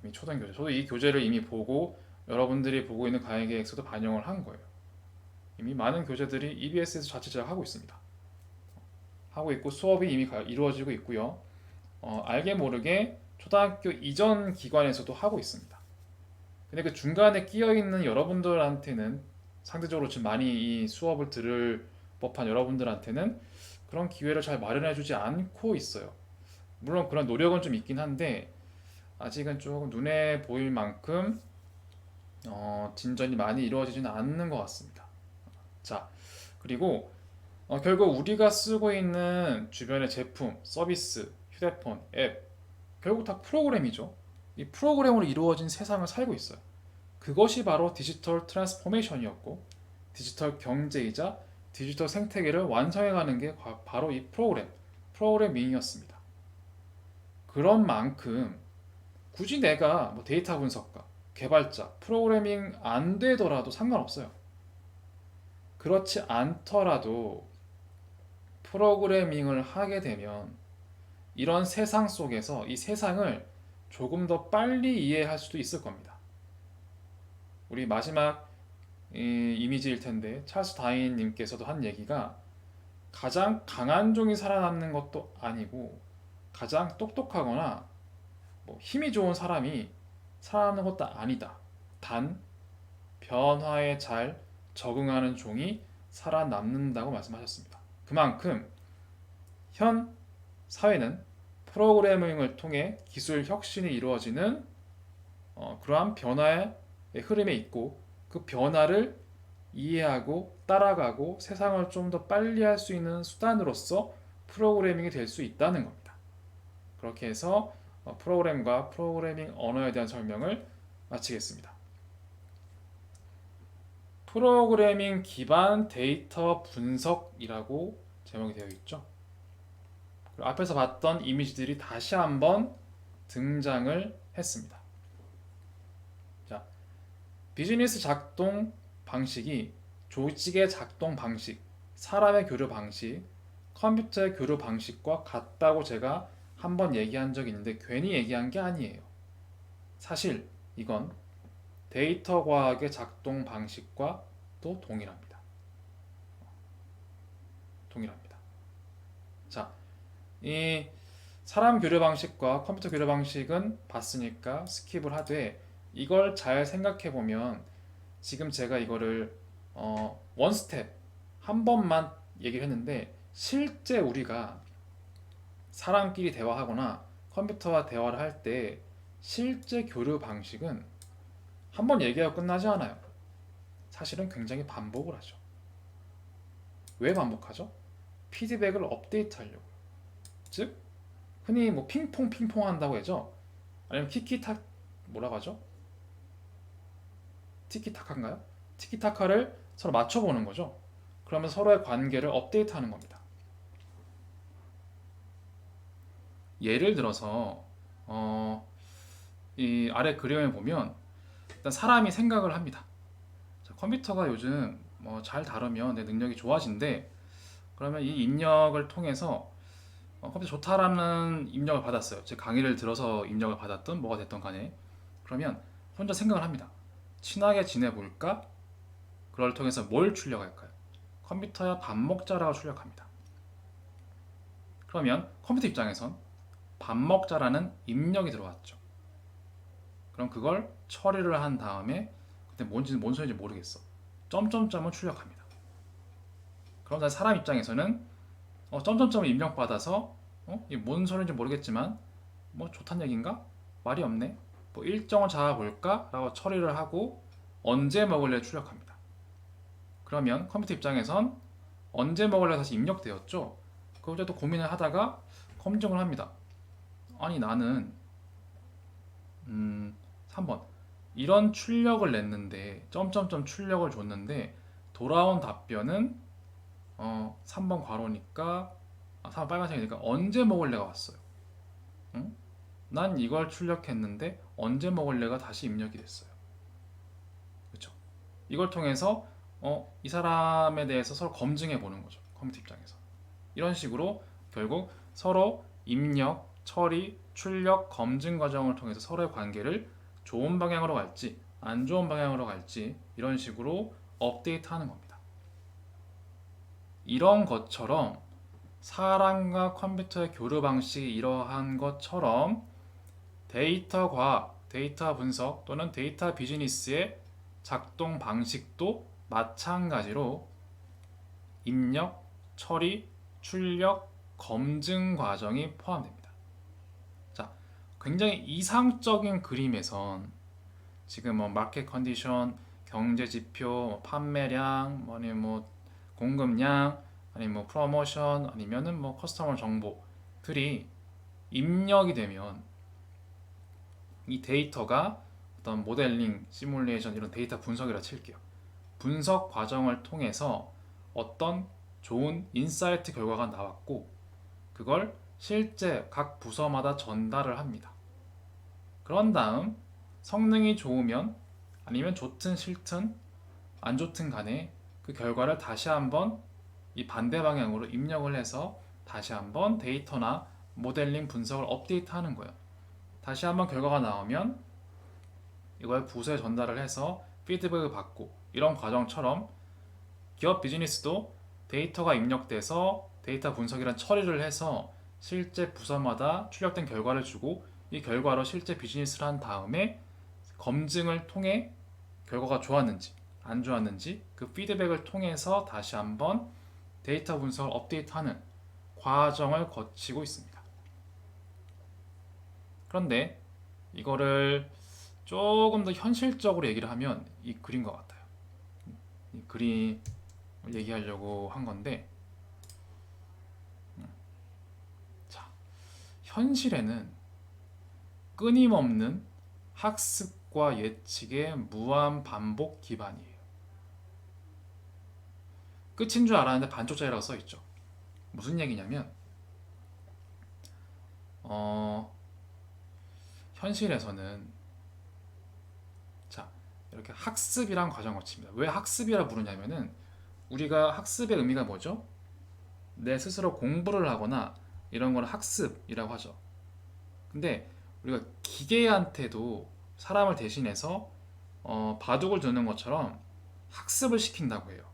이미 초등 교재. 저도 이 교재를 이미 보고 여러분들이 보고 있는 강의 계획서도 반영을 한 거예요. 이미 많은 교재들이 EBS에서 자체 제작하고 있습니다. 하고 있고 수업이 이미 이루어지고 있고요. 알게 모르게 초등학교 이전 기관에서도 하고 있습니다. 근데 그 중간에 끼어 있는 여러분들한테는 상대적으로 지금 많이 이 수업을 들을 법한 여러분들한테는 그런 기회를 잘 마련해주지 않고 있어요. 물론 그런 노력은 좀 있긴 한데 아직은 조금 눈에 보일 만큼 진전이 많이 이루어지지는 않는 것 같습니다. 자, 그리고 결국 우리가 쓰고 있는 주변의 제품, 서비스, 휴대폰, 앱 결국 다 프로그램이죠. 이 프로그램으로 이루어진 세상을 살고 있어요. 그것이 바로 디지털 트랜스포메이션이었고 디지털 경제이자 디지털 생태계를 완성해가는 게 바로 이 프로그래밍이었습니다. 그런 만큼 굳이 내가 뭐 데이터 분석가, 개발자, 프로그래밍 안 되더라도 상관없어요. 그렇지 않더라도 프로그래밍을 하게 되면 이런 세상 속에서 이 세상을 조금 더 빨리 이해할 수도 있을 겁니다. 우리 마지막 이미지일 텐데 찰스 다윈님께서도 한 얘기가 가장 강한 종이 살아남는 것도 아니고 가장 똑똑하거나 뭐 힘이 좋은 사람이 살아남는 것도 아니다. 단 변화에 잘 적응하는 종이 살아남는다고 말씀하셨습니다. 그만큼 현 사회는 프로그래밍을 통해 기술 혁신이 이루어지는 그러한 변화의 흐름에 있고, 그 변화를 이해하고 따라가고 세상을 좀 더 빨리 할 수 있는 수단으로서 프로그래밍이 될 수 있다는 겁니다. 그렇게 해서 프로그램과 프로그래밍 언어에 대한 설명을 마치겠습니다. 프로그래밍 기반 데이터 분석이라고 제목이 되어 있죠. 그리고 앞에서 봤던 이미지들이 다시 한번 등장을 했습니다. 자, 비즈니스 작동 방식이 조직의 작동 방식, 사람의 교류 방식, 컴퓨터의 교류 방식과 같다고 제가 한번 얘기한 적이 있는데 괜히 얘기한 게 아니에요. 사실 이건 데이터 과학의 작동 방식과 또 동일합니다. 동일합니다. 자, 이 사람 교류 방식과 컴퓨터 교류 방식은 봤으니까 스킵을 하되, 이걸 잘 생각해 보면 지금 제가 이거를 원 스텝 한 번만 얘기를 했는데, 실제 우리가 사람끼리 대화하거나 컴퓨터와 대화를 할 때 실제 교류 방식은 한 번 얘기하고 끝나지 않아요. 사실은 굉장히 반복을 하죠. 왜 반복하죠? 피드백을 업데이트하려고. 즉 흔히 뭐 핑퐁 한다고 하죠. 아니면 키키타 뭐라고 하죠? 티키타카인가요? 티키타카를 서로 맞춰보는 거죠. 그러면 서로의 관계를 업데이트하는 겁니다. 예를 들어서 이 아래 그림을 보면 일단 사람이 생각을 합니다. 자, 컴퓨터가 요즘 뭐 잘 다루면 내 능력이 좋아진대. 그러면 이 입력을 통해서 컴퓨터 좋다라는 입력을 받았어요. 제 강의를 들어서 입력을 받았던 뭐가 됐던 간에, 그러면 혼자 생각을 합니다. 친하게 지내볼까? 그걸 통해서 뭘 출력할까요? 컴퓨터야 밥 먹자라고 출력합니다. 그러면 컴퓨터 입장에선 밥 먹자라는 입력이 들어왔죠. 그럼 그걸 처리를 한 다음에 그때 뭔 소리인지 모르겠어. 점점점을 출력합니다. 그럼 다시 사람 입장에서는 점점점을 입력받아서 이게 뭔 소리인지 모르겠지만 뭐 좋단 얘기인가? 말이 없네. 뭐 일정을 잡아볼까? 라고 처리를 하고 언제 먹을래 출력합니다. 그러면 컴퓨터 입장에선 언제 먹을래 다시 입력되었죠. 그걸 또 고민을 하다가 검증을 합니다. 아니 나는 3번 이런 출력을 냈는데 점점점 출력을 줬는데 돌아온 답변은 3번 괄호니까 3번 빨간색이니까 언제 먹을래가 왔어요. 응? 난 이걸 출력했는데 언제 먹을래가 다시 입력이 됐어요. 그렇죠? 이걸 통해서 이 사람에 대해서 서로 검증해 보는 거죠. 컴퓨터 입장에서. 이런 식으로 결국 서로 입력, 처리, 출력, 검증 과정을 통해서 서로의 관계를 좋은 방향으로 갈지 안 좋은 방향으로 갈지 이런 식으로 업데이트하는 겁니다. 이런 것처럼 사람과 컴퓨터의 교류 방식이 이러한 것처럼 데이터 과학, 데이터 분석 또는 데이터 비즈니스의 작동 방식도 마찬가지로 입력, 처리, 출력, 검증 과정이 포함됩니다. 자, 굉장히 이상적인 그림에선 지금 뭐 마켓 컨디션, 경제 지표, 판매량, 아니면 뭐 공급량, 아니면 뭐 프로모션, 아니면은 뭐 커스터머 정보들이 입력이 되면 이 데이터가 어떤 모델링, 시뮬레이션 이런 데이터 분석이라 칠게요. 분석 과정을 통해서 어떤 좋은 인사이트 결과가 나왔고 그걸 실제 각 부서마다 전달을 합니다. 그런 다음 성능이 좋으면 아니면 좋든 싫든 안 좋든 간에 그 결과를 다시 한번 이 반대 방향으로 입력을 해서 다시 한번 데이터나 모델링 분석을 업데이트하는 거예요. 다시 한번 결과가 나오면 이걸 부서에 전달을 해서 피드백을 받고, 이런 과정처럼 기업 비즈니스도 데이터가 입력돼서 데이터 분석이란 처리를 해서 실제 부서마다 출력된 결과를 주고 이 결과로 실제 비즈니스를 한 다음에 검증을 통해 결과가 좋았는지 안 좋았는지 그 피드백을 통해서 다시 한번 데이터 분석을 업데이트하는 과정을 거치고 있습니다. 그런데 이거를 조금 더 현실적으로 얘기를 하면 이 글인 것 같아요. 이 글이 얘기하려고 한 건데, 자, 현실에는 끊임없는 학습과 예측의 무한 반복 기반이에요. 끝인 줄 알았는데 반쪽짜리라고 써 있죠. 무슨 얘기냐면, 현실에서는 자, 이렇게 학습이란 과정을 거칩니다. 왜 학습이라 부르냐면은 우리가 학습의 의미가 뭐죠? 내 스스로 공부를 하거나 이런 걸 학습이라고 하죠. 근데 우리가 기계한테도 사람을 대신해서 바둑을 두는 것처럼 학습을 시킨다고 해요.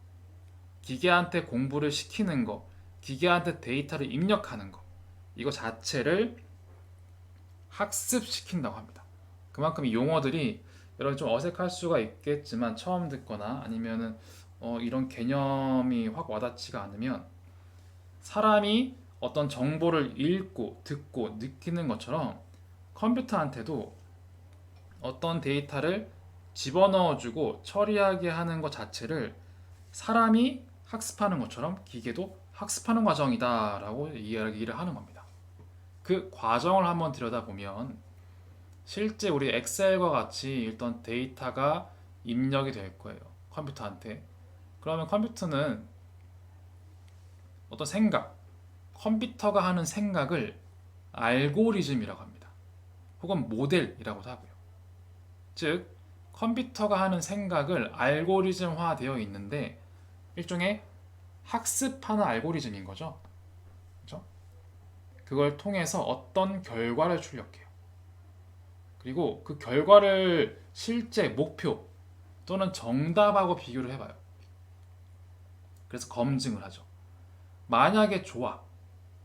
기계한테 공부를 시키는 거, 기계한테 데이터를 입력하는 거, 이거 자체를 학습시킨다고 합니다. 그만큼 이 용어들이 여러분 좀 어색할 수가 있겠지만 처음 듣거나 아니면은 이런 개념이 확 와닿지가 않으면 사람이 어떤 정보를 읽고 듣고 느끼는 것처럼 컴퓨터한테도 어떤 데이터를 집어넣어주고 처리하게 하는 것 자체를 사람이 학습하는 것처럼 기계도 학습하는 과정이다라고 이야기를 하는 겁니다. 그 과정을 한번 들여다보면 실제 우리 엑셀과 같이 일단 데이터가 입력이 될 거예요. 컴퓨터한테. 그러면 컴퓨터는 어떤 생각, 컴퓨터가 하는 생각을 알고리즘이라고 합니다. 혹은 모델이라고도 하고요. 즉, 컴퓨터가 하는 생각을 알고리즘화 되어 있는데 일종의 학습하는 알고리즘인 거죠. 그렇죠? 그걸 통해서 어떤 결과를 출력해요. 그리고 그 결과를 실제 목표 또는 정답하고 비교를 해봐요. 그래서 검증을 하죠. 만약에 좋아,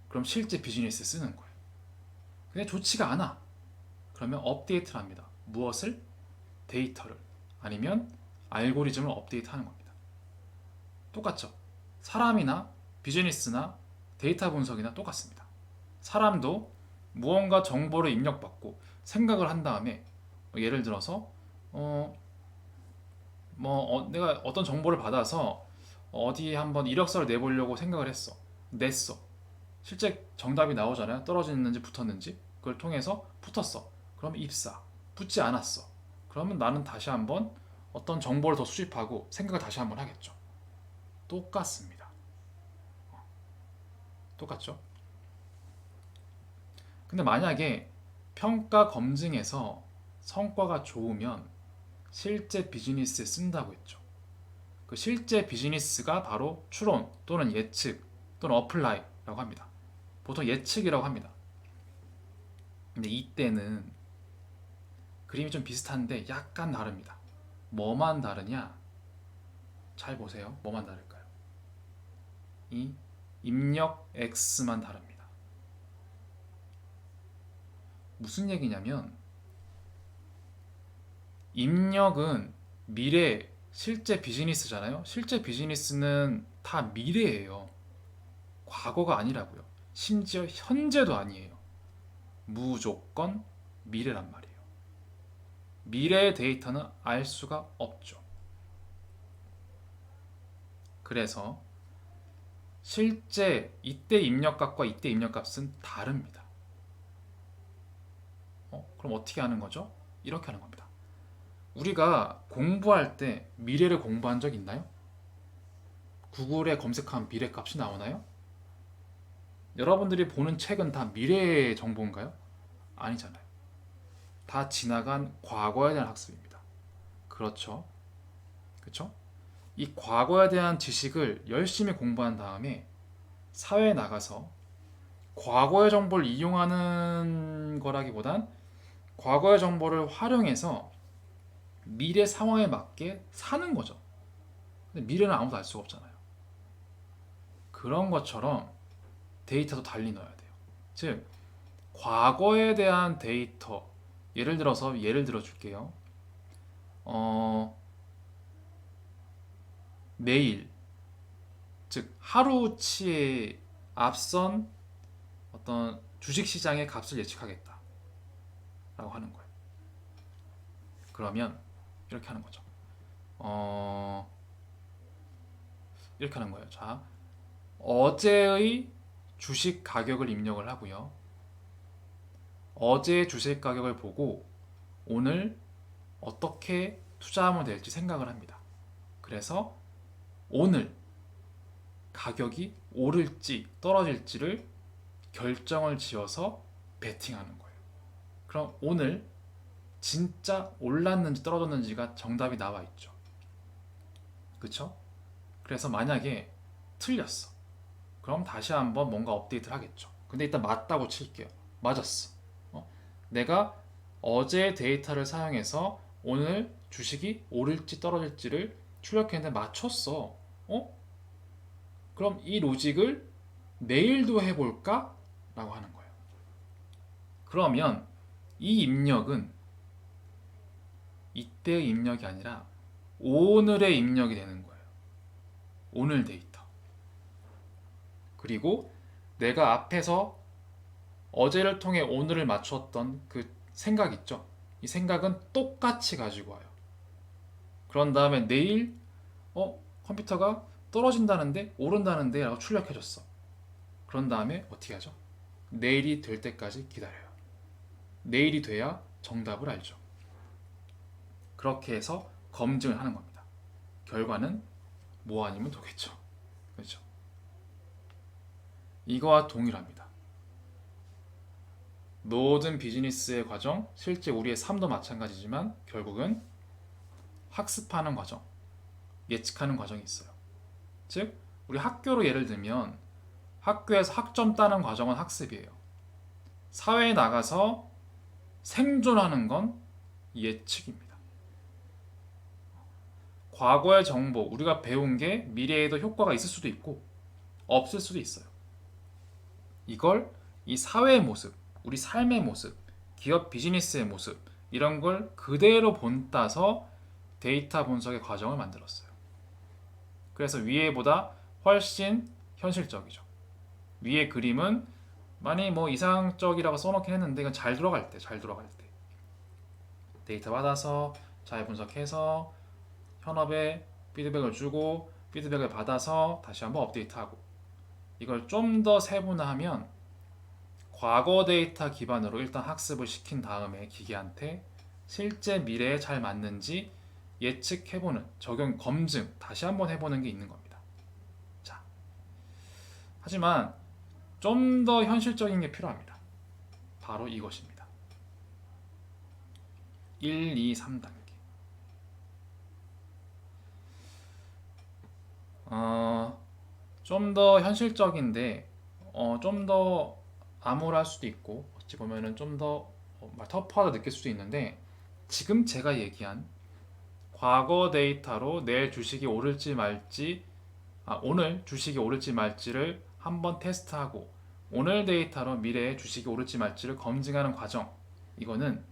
그럼 실제 비즈니스에 쓰는 거예요. 근데 좋지가 않아, 그러면 업데이트를 합니다. 무엇을? 데이터를. 아니면 알고리즘을 업데이트하는 겁니다. 똑같죠? 사람이나 비즈니스나 데이터 분석이나 똑같습니다. 사람도 무언가 정보를 입력받고 생각을 한 다음에 예를 들어서 내가 어떤 정보를 받아서 어디에 한번 이력서를 내보려고 생각을 했어. 냈어. 실제 정답이 나오잖아요. 떨어졌는지 붙었는지. 그걸 통해서 붙었어. 그럼 입사. 붙지 않았어. 그러면 나는 다시 한번 어떤 정보를 더 수집하고 생각을 다시 한번 하겠죠. 똑같습니다. 똑같죠? 근데 만약에 평가 검증에서 성과가 좋으면 실제 비즈니스에 쓴다고 했죠. 그 실제 비즈니스가 바로 추론 또는 예측 또는 어플라이라고 합니다. 보통 예측이라고 합니다. 근데 이때는 그림이 좀 비슷한데 약간 다릅니다. 뭐만 다르냐? 잘 보세요. 뭐만 다를까요? 이 입력 X만 다릅니다. 무슨 얘기냐면 입력은 미래, 실제 비즈니스잖아요. 실제 비즈니스는 다 미래예요. 과거가 아니라고요. 심지어 현재도 아니에요. 무조건 미래란 말이에요. 미래의 데이터는 알 수가 없죠. 그래서 실제 이때 입력값과 이때 입력값은 다릅니다. 그럼 어떻게 하는 거죠? 이렇게 하는 겁니다. 우리가 공부할 때 미래를 공부한 적 있나요? 구글에 검색하면 미래값이 나오나요? 여러분들이 보는 책은 다 미래의 정보인가요? 아니잖아요. 다 지나간 과거에 대한 학습입니다. 그렇죠? 그렇죠? 이 과거에 대한 지식을 열심히 공부한 다음에 사회에 나가서 과거의 정보를 이용하는 거라기보단 과거의 정보를 활용해서 미래 상황에 맞게 사는 거죠. 근데 미래는 아무도 알 수가 없잖아요. 그런 것처럼 데이터도 달리 넣어야 돼요. 즉 과거에 대한 데이터, 예를 들어서 예를 들어 줄게요. 내일, 즉 하루치에 앞선 어떤 주식시장의 값을 예측하겠다라고 하는 거예요. 그러면 이렇게 하는 거죠. 이렇게 하는 거예요. 자, 어제의 주식 가격을 입력을 하고요. 어제의 주식 가격을 보고 오늘 어떻게 투자하면 될지 생각을 합니다. 그래서 오늘 가격이 오를지 떨어질지를 결정을 지어서 베팅하는 거예요. 그럼 오늘 진짜 올랐는지 떨어졌는지가 정답이 나와 있죠. 그쵸? 그래서 만약에 틀렸어. 그럼 다시 한번 뭔가 업데이트를 하겠죠. 근데 일단 맞다고 칠게요. 맞았어. 내가 어제 데이터를 사용해서 오늘 주식이 오를지 떨어질지를 출력했는데 맞췄어. 그럼 이 로직을 내일도 해볼까? 라고 하는 거예요. 그러면 이 입력은 이때의 입력이 아니라 오늘의 입력이 되는 거예요. 오늘 데이터. 그리고 내가 앞에서 어제를 통해 오늘을 맞췄던 그 생각 있죠? 이 생각은 똑같이 가지고 와요. 그런 다음에 내일 컴퓨터가 떨어진다는데 오른다는데 라고 출력해줬어. 그런 다음에 어떻게 하죠? 내일이 될 때까지 기다려요. 내일이 돼야 정답을 알죠. 그렇게 해서 검증을 하는 겁니다. 결과는 뭐 아니면 도겠죠. 그렇죠? 이거와 동일합니다. 모든 비즈니스의 과정, 실제 우리의 삶도 마찬가지지만 결국은 학습하는 과정, 예측하는 과정이 있어요. 즉, 우리 학교로 예를 들면 학교에서 학점 따는 과정은 학습이에요. 사회에 나가서 생존하는 건 예측입니다. 과거의 정보, 우리가 배운 게 미래에도 효과가 있을 수도 있고 없을 수도 있어요. 이걸 이 사회의 모습, 우리 삶의 모습, 기업 비즈니스의 모습 이런 걸 그대로 본따서 데이터 분석의 과정을 만들었어요. 그래서 위에보다 훨씬 현실적이죠. 위에 그림은 많이 뭐 이상적이라고 써놓긴 했는데 이건 잘 돌아갈 때 데이터 받아서 잘 분석해서 현업에 피드백을 주고 피드백을 받아서 다시 한번 업데이트하고 이걸 좀 더 세분화하면 과거 데이터 기반으로 일단 학습을 시킨 다음에 기계한테 실제 미래에 잘 맞는지 예측해보는 적용 검증 다시 한번 해보는 게 있는 겁니다. 자, 하지만 좀 더 현실적인 게 필요합니다. 바로 이것입니다. 1, 2, 3단계. 좀 더 현실적인데 좀 더 암울할 수도 있고 어찌 보면은 좀 더 터프하다 느낄 수도 있는데 지금 제가 얘기한 과거 데이터로 내일 주식이 오를지 말지 오늘 주식이 오를지 말지를 한번 테스트하고 오늘 데이터로 미래에 주식이 오를지 말지를 검증하는 과정 이거는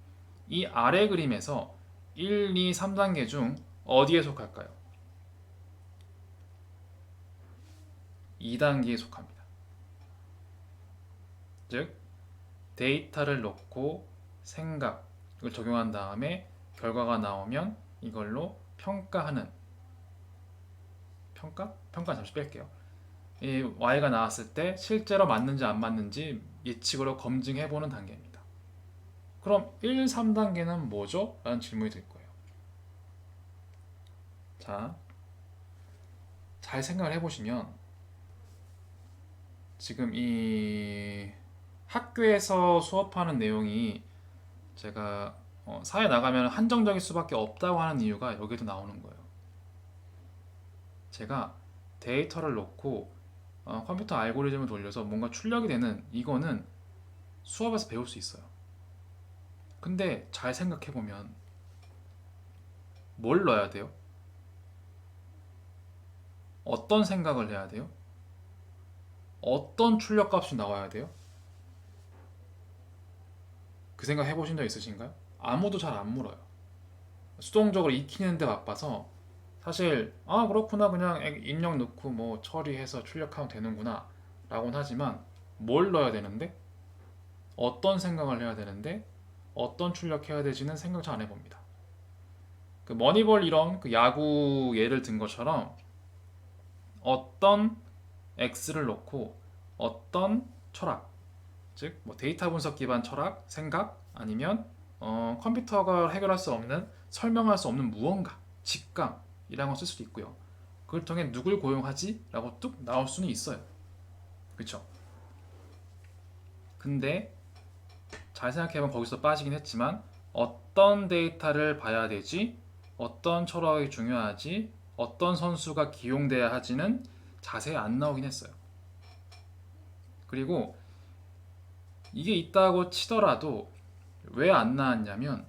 이 아래 그림에서 1, 2, 3단계 중 어디에 속할까요? 2단계에 속합니다. 즉 데이터를 넣고 생각을 적용한 다음에 결과가 나오면 이걸로 평가하는 평가 잠시 뺄게요. 이 y가 나왔을 때 실제로 맞는지 안 맞는지 예측으로 검증해보는 단계입니다. 그럼 1, 3단계는 뭐죠? 라는 질문이 들 거예요. 자, 잘 생각을 해보시면 지금 이 학교에서 수업하는 내용이 제가 사회 나가면 한정적일 수밖에 없다고 하는 이유가 여기도 나오는 거예요. 제가 데이터를 넣고 컴퓨터 알고리즘을 돌려서 뭔가 출력이 되는 이거는 수업에서 배울 수 있어요. 근데 잘 생각해보면 뭘 넣어야 돼요? 어떤 생각을 해야 돼요? 어떤 출력값이 나와야 돼요? 그 생각 해보신 적 있으신가요? 아무도 잘 안 물어요. 수동적으로 익히는데 바빠서 사실 아 그렇구나 그냥 입력 넣고 뭐 처리해서 출력하면 되는구나 라고는 하지만 뭘 넣어야 되는데 어떤 생각을 해야 되는데 어떤 출력해야 되지는 생각 잘 안 해봅니다. 그 머니볼 이런 그 야구 예를 든 것처럼 어떤 X를 놓고 어떤 철학, 즉 뭐 데이터 분석 기반 철학, 생각 아니면 컴퓨터가 해결할 수 없는 설명할 수 없는 무언가, 직감 이런 걸 쓸 수도 있고요. 그걸 통해 누굴 고용하지? 라고 뚝 나올 수는 있어요. 그렇죠? 근데 잘 생각해보면 거기서 빠지긴 했지만 어떤 데이터를 봐야 되지? 어떤 철학이 중요하지? 어떤 선수가 기용돼야 하지는 자세히 안 나오긴 했어요. 그리고 이게 있다고 치더라도 왜 안 나왔냐면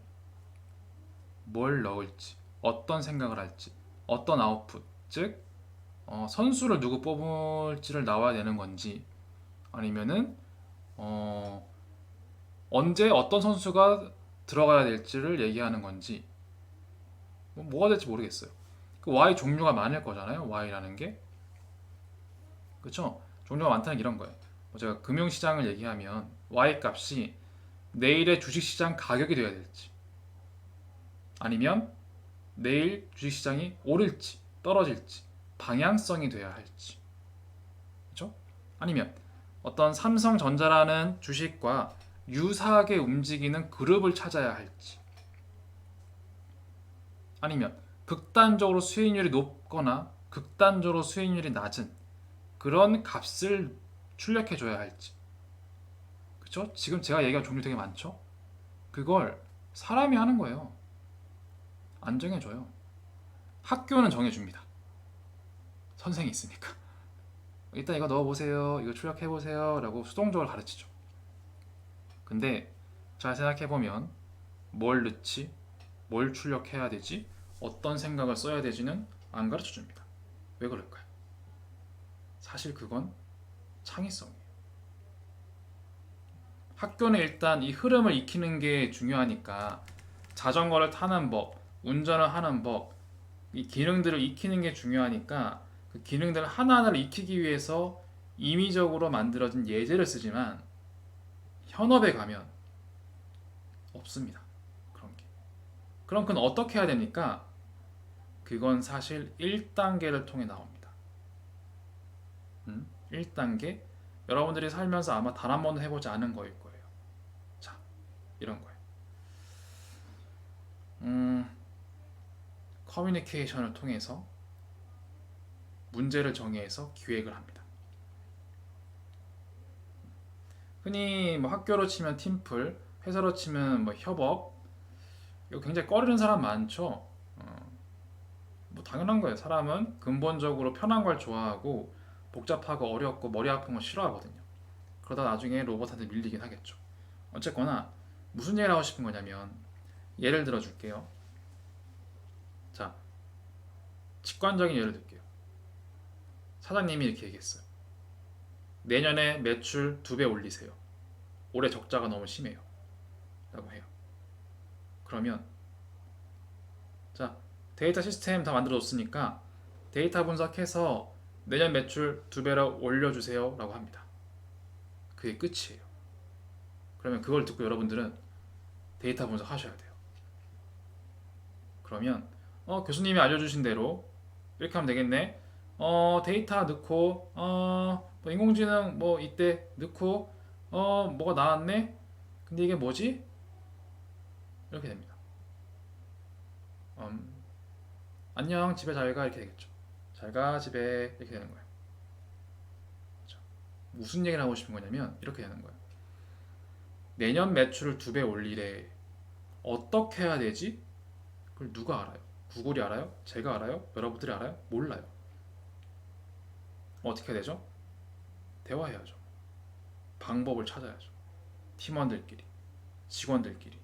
뭘 넣을지, 어떤 생각을 할지, 어떤 아웃풋, 즉 선수를 누구 뽑을지를 나와야 되는 건지 아니면은 어, 언제 어떤 선수가 들어가야 될지를 얘기하는 건지 뭐가 될지 모르겠어요. 그 Y 종류가 많을 거잖아요. Y라는 게 그렇죠? 종류가 많다는 게 이런 거예요. 뭐 제가 금융시장을 얘기하면 Y 값이 내일의 주식시장 가격이 돼야 될지 아니면 내일 주식시장이 오를지 떨어질지 방향성이 돼야 할지 그렇죠? 아니면 어떤 삼성전자라는 주식과 유사하게 움직이는 그룹을 찾아야 할지 아니면 극단적으로 수익률이 높거나 극단적으로 수익률이 낮은 그런 값을 출력해 줘야 할지 그렇죠? 지금 제가 얘기한 종류 되게 많죠? 그걸 사람이 하는 거예요. 안 정해줘요. 학교는 정해줍니다. 선생이 있으니까. 일단 이거 넣어보세요. 이거 출력해보세요. 라고 수동적으로 가르치죠. 근데 잘 생각해보면 뭘 넣지? 뭘 출력해야 되지? 어떤 생각을 써야 되지는 안 가르쳐줍니다. 왜 그럴까요? 사실 그건 창의성이에요. 학교는 일단 이 흐름을 익히는 게 중요하니까 자전거를 타는 법, 운전을 하는 법, 이 기능들을 익히는 게 중요하니까 그 기능들 하나하나를 익히기 위해서 임의적으로 만들어진 예제를 쓰지만 현업에 가면 없습니다. 그런 게. 그럼 그건 어떻게 해야 됩니까? 그건 사실 1단계를 통해 나옵니다. 1단계? 여러분들이 살면서 아마 단 한 번도 해보지 않은 거일 거예요. 자, 이런 거예요. 커뮤니케이션을 통해서 문제를 정의해서 기획을 합니다. 흔히 뭐 학교로 치면 팀플, 회사로 치면 뭐 협업, 이거 굉장히 꺼리는 사람 많죠. 뭐 당연한 거예요. 사람은 근본적으로 편한 걸 좋아하고 복잡하고 어렵고 머리 아픈 거 싫어하거든요. 그러다 나중에 로봇한테 밀리긴 하겠죠. 어쨌거나 무슨 얘기를 하고 싶은 거냐면 예를 들어 줄게요. 자, 직관적인 예를 들게요. 사장님이 이렇게 얘기했어요. 내년에 매출 2배 올리세요. 올해 적자가 너무 심해요. 라고 해요. 그러면 자, 데이터 시스템 다 만들어뒀으니까 데이터 분석해서 내년 매출 2배로 올려주세요 라고 합니다. 그게 끝이에요. 그러면 그걸 듣고 여러분들은 데이터 분석 하셔야 돼요. 그러면 교수님이 알려주신 대로 이렇게 하면 되겠네. 데이터 넣고 뭐 인공지능 뭐 이때 넣고 뭐가 나왔네. 근데 이게 뭐지? 이렇게 됩니다. 안녕 집에 잘 가 이렇게 되겠죠. 잘 가 집에 이렇게 되는 거예요. 그렇죠? 무슨 얘기를 하고 싶은 거냐면 이렇게 되는 거예요. 내년 매출을 2배 올리래. 어떻게 해야 되지? 그걸 누가 알아요? 구글이 알아요? 제가 알아요? 여러분들이 알아요? 몰라요. 어떻게 해야 되죠? 대화해야죠. 방법을 찾아야죠. 팀원들끼리, 직원들끼리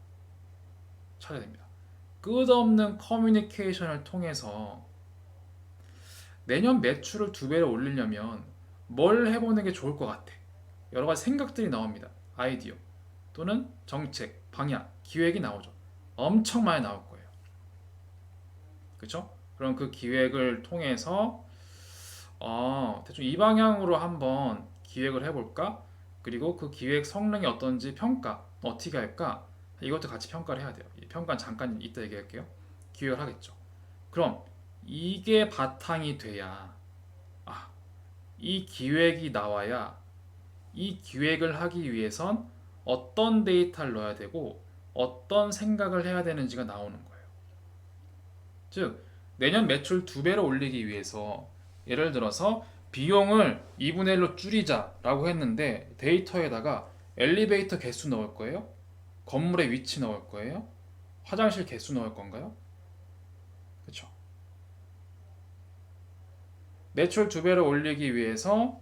찾아야 됩니다. 끝없는 커뮤니케이션을 통해서 내년 매출을 2배로 올리려면 뭘 해보는 게 좋을 것 같아. 여러 가지 생각들이 나옵니다. 아이디어 또는 정책, 방향, 기획이 나오죠. 엄청 많이 나올 거예요. 그렇죠? 그럼 그 기획을 통해서 대충 이 방향으로 한번 기획을 해볼까? 그리고 그 기획 성능이 어떤지 평가 어떻게 할까? 이것도 같이 평가를 해야 돼요. 이 평가는 잠깐 이따 얘기할게요. 기획을 하겠죠. 그럼 이게 바탕이 돼야 이 기획이 나와야 이 기획을 하기 위해선 어떤 데이터를 넣어야 되고 어떤 생각을 해야 되는지가 나오는 거예요. 즉 내년 매출 2배로 올리기 위해서 예를 들어서 비용을 2분의 1로 줄이자라고 했는데 데이터에다가 엘리베이터 개수 넣을 거예요? 건물의 위치 넣을 거예요? 화장실 개수 넣을 건가요? 그렇죠. 매출 2배로 올리기 위해서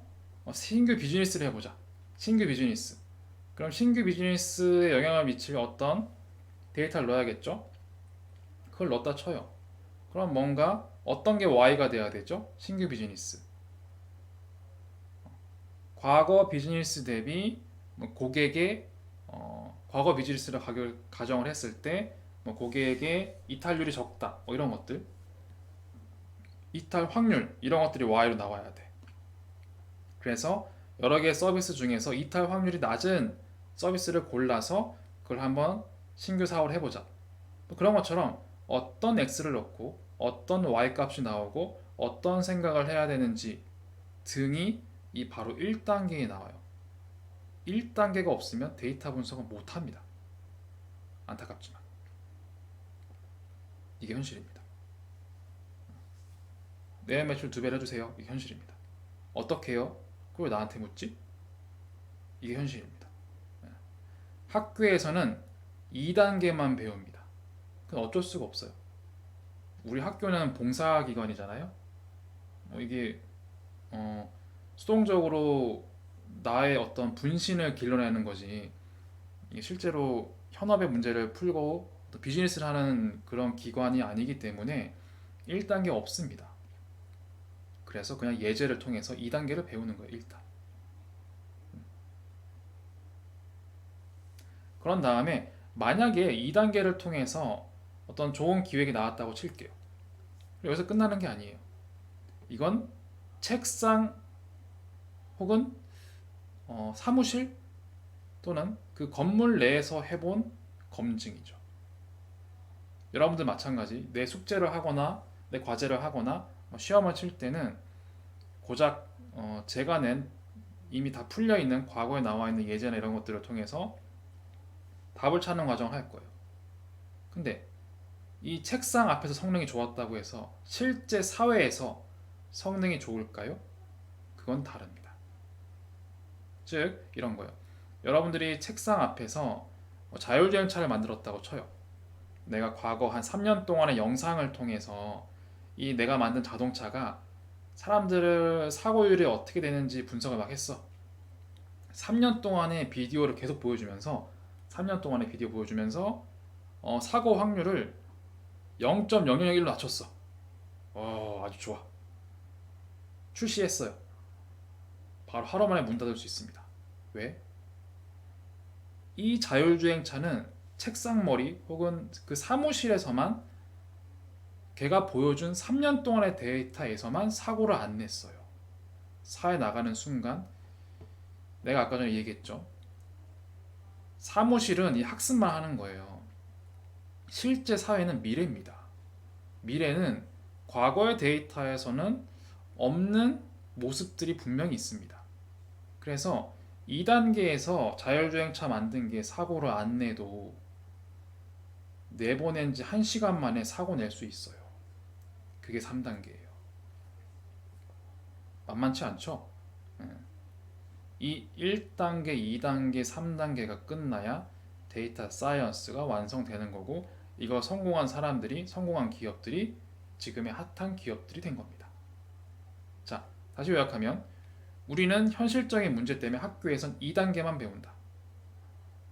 신규 비즈니스를 해보자. 신규 비즈니스. 그럼 신규 비즈니스에 영향을 미칠 어떤 데이터를 넣어야겠죠? 그걸 넣었다 쳐요. 그럼 뭔가 어떤 게 Y가 돼야 되죠? 신규 비즈니스. 과거 비즈니스 대비 고객의 과거 비즈니스를 가정을 했을 때 고객의 이탈률이 적다. 이런 것들. 이탈 확률 이런 것들이 Y로 나와야 돼. 그래서 여러 개의 서비스 중에서 이탈 확률이 낮은 서비스를 골라서 그걸 한번 신규 사업을 해보자. 그런 것처럼 어떤 X를 넣고 어떤 Y 값이 나오고 어떤 생각을 해야 되는지 등이 이 바로 1단계에 나와요. 1단계가 없으면 데이터 분석은 못합니다. 안타깝지만 이게 현실입니다. 내년 매출 2배를 해주세요. 이게 현실입니다. 어떻게 해요? 그걸 왜 나한테 묻지? 이게 현실입니다. 학교에서는 2단계만 배웁니다. 그건 어쩔 수가 없어요. 우리 학교는 봉사기관이잖아요. 이게 수동적으로 나의 어떤 분신을 길러내는 거지 이게 실제로 현업의 문제를 풀고 또 비즈니스를 하는 그런 기관이 아니기 때문에 1단계 없습니다. 그래서 그냥 예제를 통해서 2단계를 배우는 거예요. 일단 그런 다음에 만약에 2단계를 통해서 어떤 좋은 기획이 나왔다고 칠게요. 여기서 끝나는 게 아니에요. 이건 책상 혹은 사무실 또는 그 건물 내에서 해본 검증이죠. 여러분들 마찬가지 내 숙제를 하거나 내 과제를 하거나 시험을 칠 때는 고작 제가 낸 이미 다 풀려 있는 과거에 나와 있는 예제나 이런 것들을 통해서 답을 찾는 과정을 할 거예요. 근데 이 책상 앞에서 성능이 좋았다고 해서 실제 사회에서 성능이 좋을까요? 그건 다릅니다. 즉 이런 거예요. 여러분들이 책상 앞에서 자율주행차를 만들었다고 쳐요. 내가 과거 한 3년 동안의 영상을 통해서 이 내가 만든 자동차가 사람들을 사고율이 어떻게 되는지 분석을 막 했어. 3년 동안의 비디오를 계속 보여주면서 3년 동안의 비디오 보여주면서 사고 확률을 0.0001로 낮췄어. 아주 좋아. 출시했어요. 바로 하루 만에 문 닫을 수 있습니다. 왜? 이 자율주행차는 책상머리 혹은 그 사무실에서만 걔가 보여준 3년 동안의 데이터에서만 사고를 안 냈어요. 사회 나가는 순간 내가 아까 전에 얘기했죠. 사무실은 이 학습만 하는 거예요. 실제 사회는 미래입니다. 미래는 과거의 데이터에서는 없는 모습들이 분명히 있습니다. 그래서 2단계에서 자율주행차 만든 게 사고를 안 내도 내보낸 지 1시간 만에 사고 낼 수 있어요. 그게 3단계예요. 만만치 않죠? 이 1단계, 2단계, 3단계가 끝나야 데이터 사이언스가 완성되는 거고 이거 성공한 사람들이, 성공한 기업들이 지금의 핫한 기업들이 된 겁니다. 자, 다시 요약하면 우리는 현실적인 문제 때문에 학교에선 2단계만 배운다.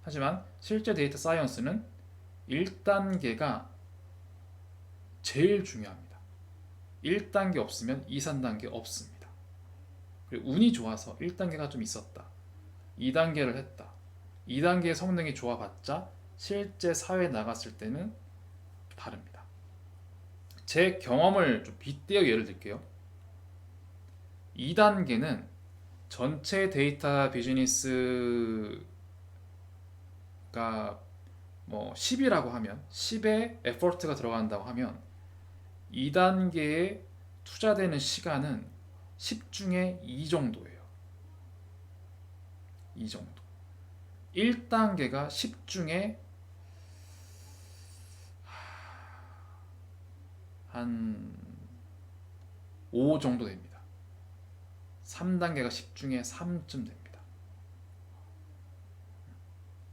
하지만 실제 데이터 사이언스는 1단계가 제일 중요합니다. 1단계 없으면 2, 3단계 없습니다. 그리고 운이 좋아서 1단계가 좀 있었다. 2단계를 했다. 2단계의 성능이 좋아봤자 실제 사회에 나갔을 때는 다릅니다. 제 경험을 좀 빗대어 예를 들게요. 2단계는 전체 데이터 비즈니스가 뭐 10이라고 하면 10의 에포트가 들어간다고 하면 2단계에 투자되는 시간은 10 중에 2 정도예요. 2 정도. 1단계가 10 중에 한 5 정도 됩니다. 3단계가 10 중에 3쯤 됩니다.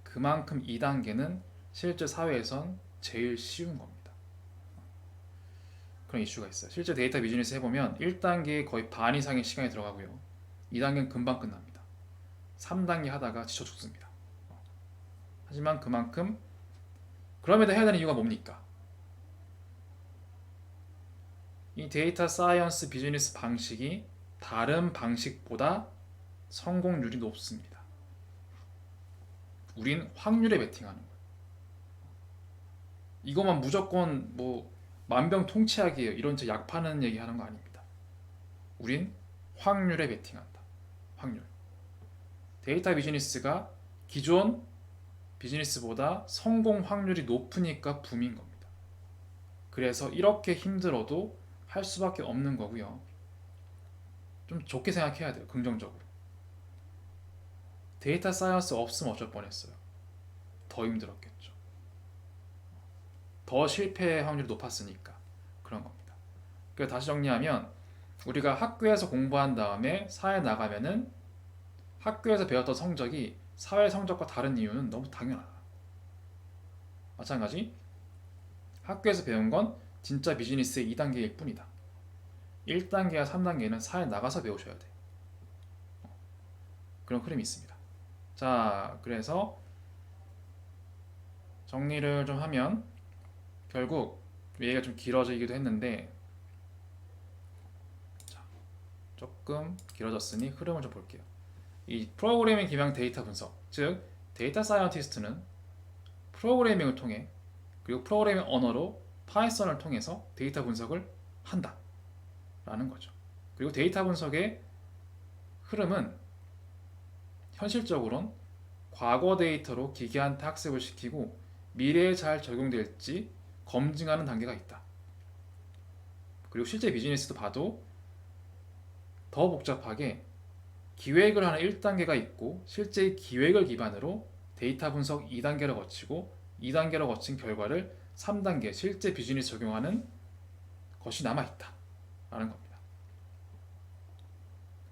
그만큼 2단계는 실제 사회에선 제일 쉬운 겁니다. 그런 이슈가 있어요. 실제 데이터 비즈니스 해보면 1단계에 거의 반 이상의 시간이 들어가고요. 2단계는 금방 끝납니다. 3단계 하다가 지쳐 죽습니다. 하지만 그만큼 그럼에도 해야 되는 이유가 뭡니까? 이 데이터 사이언스 비즈니스 방식이 다른 방식보다 성공률이 높습니다. 우린 확률에 베팅하는 거예요. 이것만 무조건 뭐 만병통치약이에요. 이런 약 파는 얘기 하는 거 아닙니다. 우린 확률에 베팅한다. 확률. 데이터 비즈니스가 기존 비즈니스보다 성공 확률이 높으니까 붐인 겁니다. 그래서 이렇게 힘들어도 할 수밖에 없는 거고요. 좀 좋게 생각해야 돼요. 긍정적으로. 데이터 사이언스 없으면 어쩔 뻔했어요. 더 힘들었겠죠. 더 실패 확률이 높았으니까 그런 겁니다. 그래서 다시 정리하면 우리가 학교에서 공부한 다음에 사회에 나가면은 학교에서 배웠던 성적이 사회 성적과 다른 이유는 너무 당연하다. 마찬가지 학교에서 배운 건 진짜 비즈니스의 2단계일 뿐이다. 1단계와 3단계는 사회에 나가서 배우셔야 돼. 그런 흐름이 있습니다. 자, 그래서 정리를 좀 하면 결국 얘기가 좀 길어지기도 했는데 자, 조금 길어졌으니 흐름을 좀 볼게요. 이 프로그래밍 기반 데이터 분석, 즉 데이터 사이언티스트는 프로그래밍을 통해 그리고 프로그래밍 언어로 파이썬을 통해서 데이터 분석을 한다 라는 거죠. 그리고 데이터 분석의 흐름은 현실적으로는 과거 데이터로 기계한테 학습을 시키고 미래에 잘 적용될지 검증하는 단계가 있다. 그리고 실제 비즈니스도 봐도 더 복잡하게 기획을 하는 1단계가 있고 실제 기획을 기반으로 데이터 분석 2단계를 거치고 2단계를 거친 결과를 3단계 실제 비즈니스 적용하는 것이 남아있다 라는 겁니다.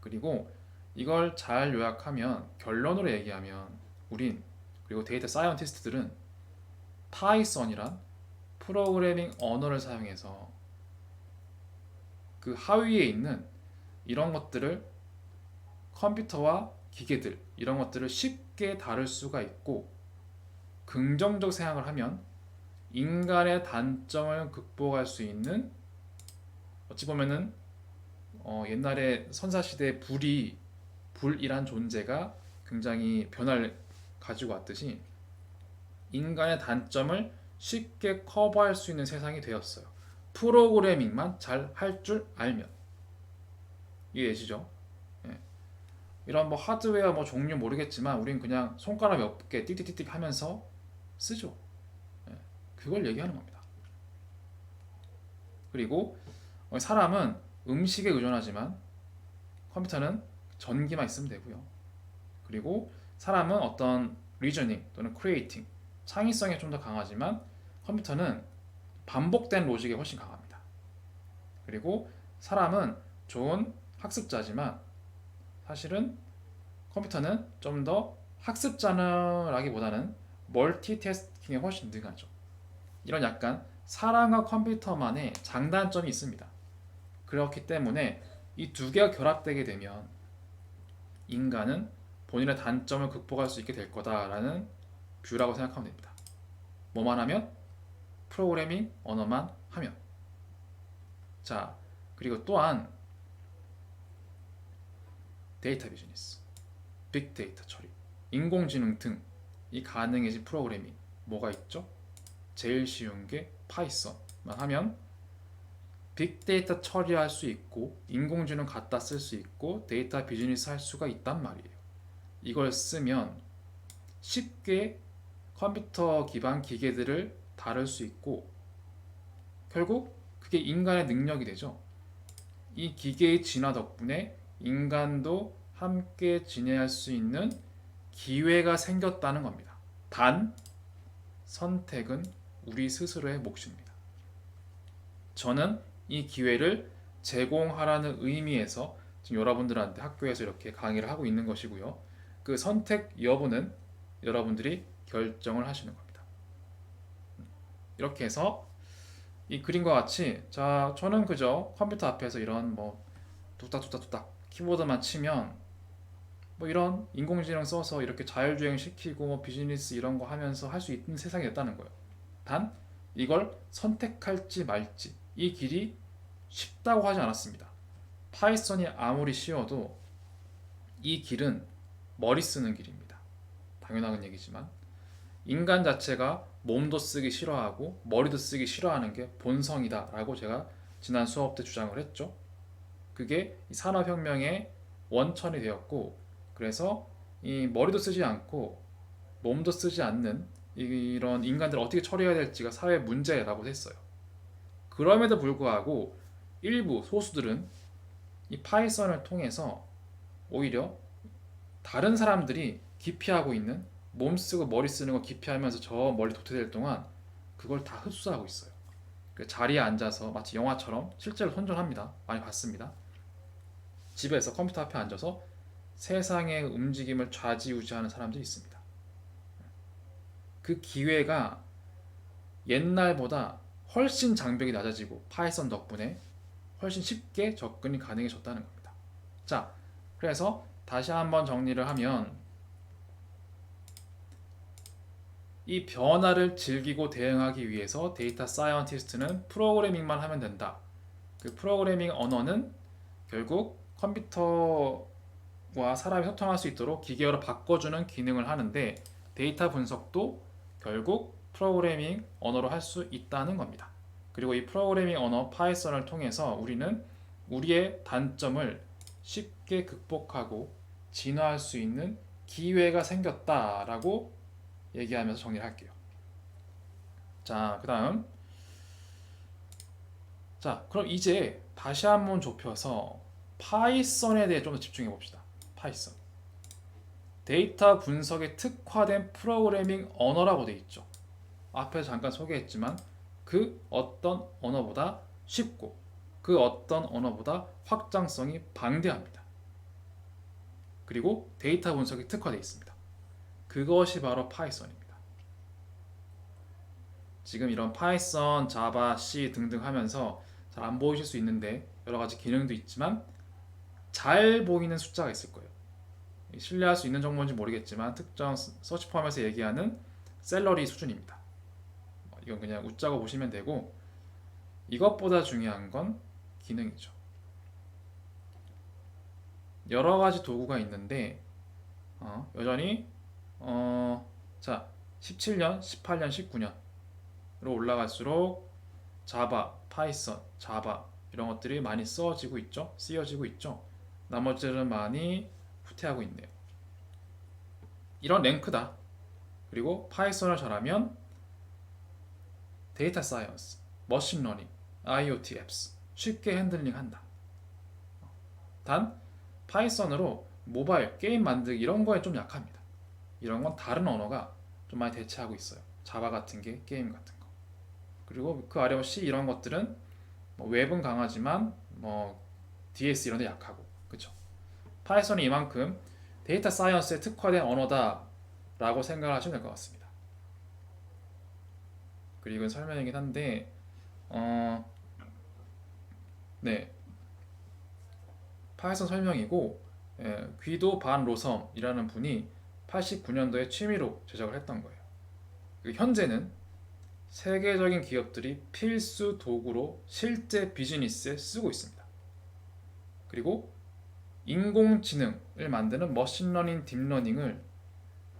그리고 이걸 잘 요약하면 결론으로 얘기하면 우린 그리고 데이터 사이언티스트들은 파이썬이란 프로그래밍 언어를 사용해서 그 하위에 있는 이런 것들을 컴퓨터와 기계들 이런 것들을 쉽게 다룰 수가 있고 긍정적 생각을 하면 인간의 단점을 극복할 수 있는 어찌 보면은 옛날에 선사시대의 불이란 존재가 굉장히 변화를 가지고 왔듯이 인간의 단점을 쉽게 커버할 수 있는 세상이 되었어요. 프로그래밍만 잘 할 줄 알면. 이해되시죠? 예. 이런 뭐 하드웨어 뭐 종류 모르겠지만 우린 그냥 손가락 몇 개 띡띡띡띡 하면서 쓰죠. 예. 그걸 얘기하는 겁니다. 그리고 사람은 음식에 의존하지만 컴퓨터는 전기만 있으면 되고요. 그리고 사람은 어떤 리저닝 또는 크리에이팅 창의성이 좀 더 강하지만 컴퓨터는 반복된 로직에 훨씬 강합니다. 그리고 사람은 좋은 학습자지만 사실은 컴퓨터는 좀 더 학습자라기보다는 멀티태스킹에 훨씬 능하죠. 이런 약간 사람과 컴퓨터만의 장단점이 있습니다. 그렇기 때문에 이 두 개가 결합되게 되면 인간은 본인의 단점을 극복할 수 있게 될 거다라는 뷰라고 생각하면 됩니다. 뭐만 하면? 프로그래밍 언어만 하면. 자, 그리고 또한 데이터 비즈니스, 빅데이터 처리, 인공지능 등이 가능해진 프로그래밍 뭐가 있죠? 제일 쉬운 게 파이썬만 하면 빅데이터 처리할 수 있고 인공지능 갖다 쓸 수 있고 데이터 비즈니스 할 수가 있단 말이에요. 이걸 쓰면 쉽게 컴퓨터 기반 기계들을 다룰 수 있고 결국 그게 인간의 능력이 되죠. 이 기계의 진화 덕분에 인간도 함께 지내할 수 있는 기회가 생겼다는 겁니다. 단 선택은 우리 스스로의 몫입니다. 저는 이 기회를 제공하라는 의미에서 지금 여러분들한테 학교에서 이렇게 강의를 하고 있는 것이고요. 그 선택 여부는 여러분들이 결정을 하시는 겁니다. 이렇게 해서 이 그림과 같이 자 저는 그저 컴퓨터 앞에서 이런 뭐 뚝딱뚝딱뚝딱 키보드만 치면 뭐 이런 인공지능 써서 이렇게 자율주행 시키고 뭐 비즈니스 이런 거 하면서 할 수 있는 세상이 됐다는 거예요. 단 이걸 선택할지 말지 이 길이 쉽다고 하지 않았습니다. 파이썬이 아무리 쉬워도 이 길은 머리 쓰는 길입니다. 당연한 얘기지만 인간 자체가 몸도 쓰기 싫어하고 머리도 쓰기 싫어하는 게 본성이다라고 제가 지난 수업 때 주장을 했죠. 그게 산업혁명의 원천이 되었고 그래서 이 머리도 쓰지 않고 몸도 쓰지 않는 이런 인간들을 어떻게 처리해야 될지가 사회 문제라고 했어요. 그럼에도 불구하고 일부 소수들은 이 파이썬을 통해서 오히려 다른 사람들이 기피하고 있는 몸 쓰고 머리 쓰는 거 기피하면서 저 멀리 도태될 동안 그걸 다 흡수하고 있어요. 그 자리에 앉아서 마치 영화처럼 실제로 선전합니다. 많이 봤습니다. 집에서 컴퓨터 앞에 앉아서 세상의 움직임을 좌지우지하는 사람들이 있습니다. 그 기회가 옛날보다 훨씬 장벽이 낮아지고 파이썬 덕분에 훨씬 쉽게 접근이 가능해졌다는 겁니다. 자, 그래서 다시 한번 정리를 하면 이 변화를 즐기고 대응하기 위해서 데이터 사이언티스트는 프로그래밍만 하면 된다. 그 프로그래밍 언어는 결국 컴퓨터와 사람이 소통할 수 있도록 기계어로 바꿔주는 기능을 하는데 데이터 분석도 결국 프로그래밍 언어로 할 수 있다는 겁니다. 그리고 이 프로그래밍 언어 파이썬을 통해서 우리는 우리의 단점을 쉽게 극복하고 진화할 수 있는 기회가 생겼다라고 얘기하면서 정리를 할게요. 자, 그 다음 자, 그럼 이제 다시 한번 좁혀서 파이썬에 대해 좀 더 집중해 봅시다. 파이썬. 데이터 분석에 특화된 프로그래밍 언어라고 되어 있죠. 앞에서 잠깐 소개했지만 그 어떤 언어보다 쉽고 그 어떤 언어보다 확장성이 방대합니다. 그리고 데이터 분석에 특화되어 있습니다. 그것이 바로 파이썬입니다. 지금 이런 파이썬, 자바, C 등등 하면서 잘 안 보이실 수 있는데 여러 가지 기능도 있지만 잘 보이는 숫자가 있을 거예요. 신뢰할 수 있는 정보인지 모르겠지만 특정 서치 포함에서 얘기하는 샐러리 수준입니다. 이건 그냥 웃자고 보시면 되고 이것보다 중요한 건 기능이죠. 여러 가지 도구가 있는데 여전히 자 17년, 18년, 19년으로 올라갈수록 자바, 파이썬, 자바 이런 것들이 많이 쓰여지고 있죠. 나머지들은 많이 후퇴하고 있네요. 이런 랭크다. 그리고 파이썬을 잘하면 데이터 사이언스, 머신러닝, IoT 앱스 쉽게 핸들링 한다. 단 파이썬으로 모바일 게임 만들기 이런 거에 좀 약합니다. 이런 건 다른 언어가 좀 많이 대체하고 있어요. 자바 같은 게 게임 같은 거. 그리고 그 아래 C 이런 것들은 뭐 웹은 강하지만 뭐 DS 이런 데 약하고 그쵸. 파이썬이 이만큼 데이터 사이언스에 특화된 언어다라고 생각을 하시면 될 것 같습니다. 그리고 이건 설명이긴 한데 네 파이썬 설명이고 귀도 반 로섬이라는 분이 89년도에 취미로 제작을 했던 거예요. 현재는 세계적인 기업들이 필수 도구로 실제 비즈니스에 쓰고 있습니다. 그리고 인공지능을 만드는 머신러닝, 딥러닝을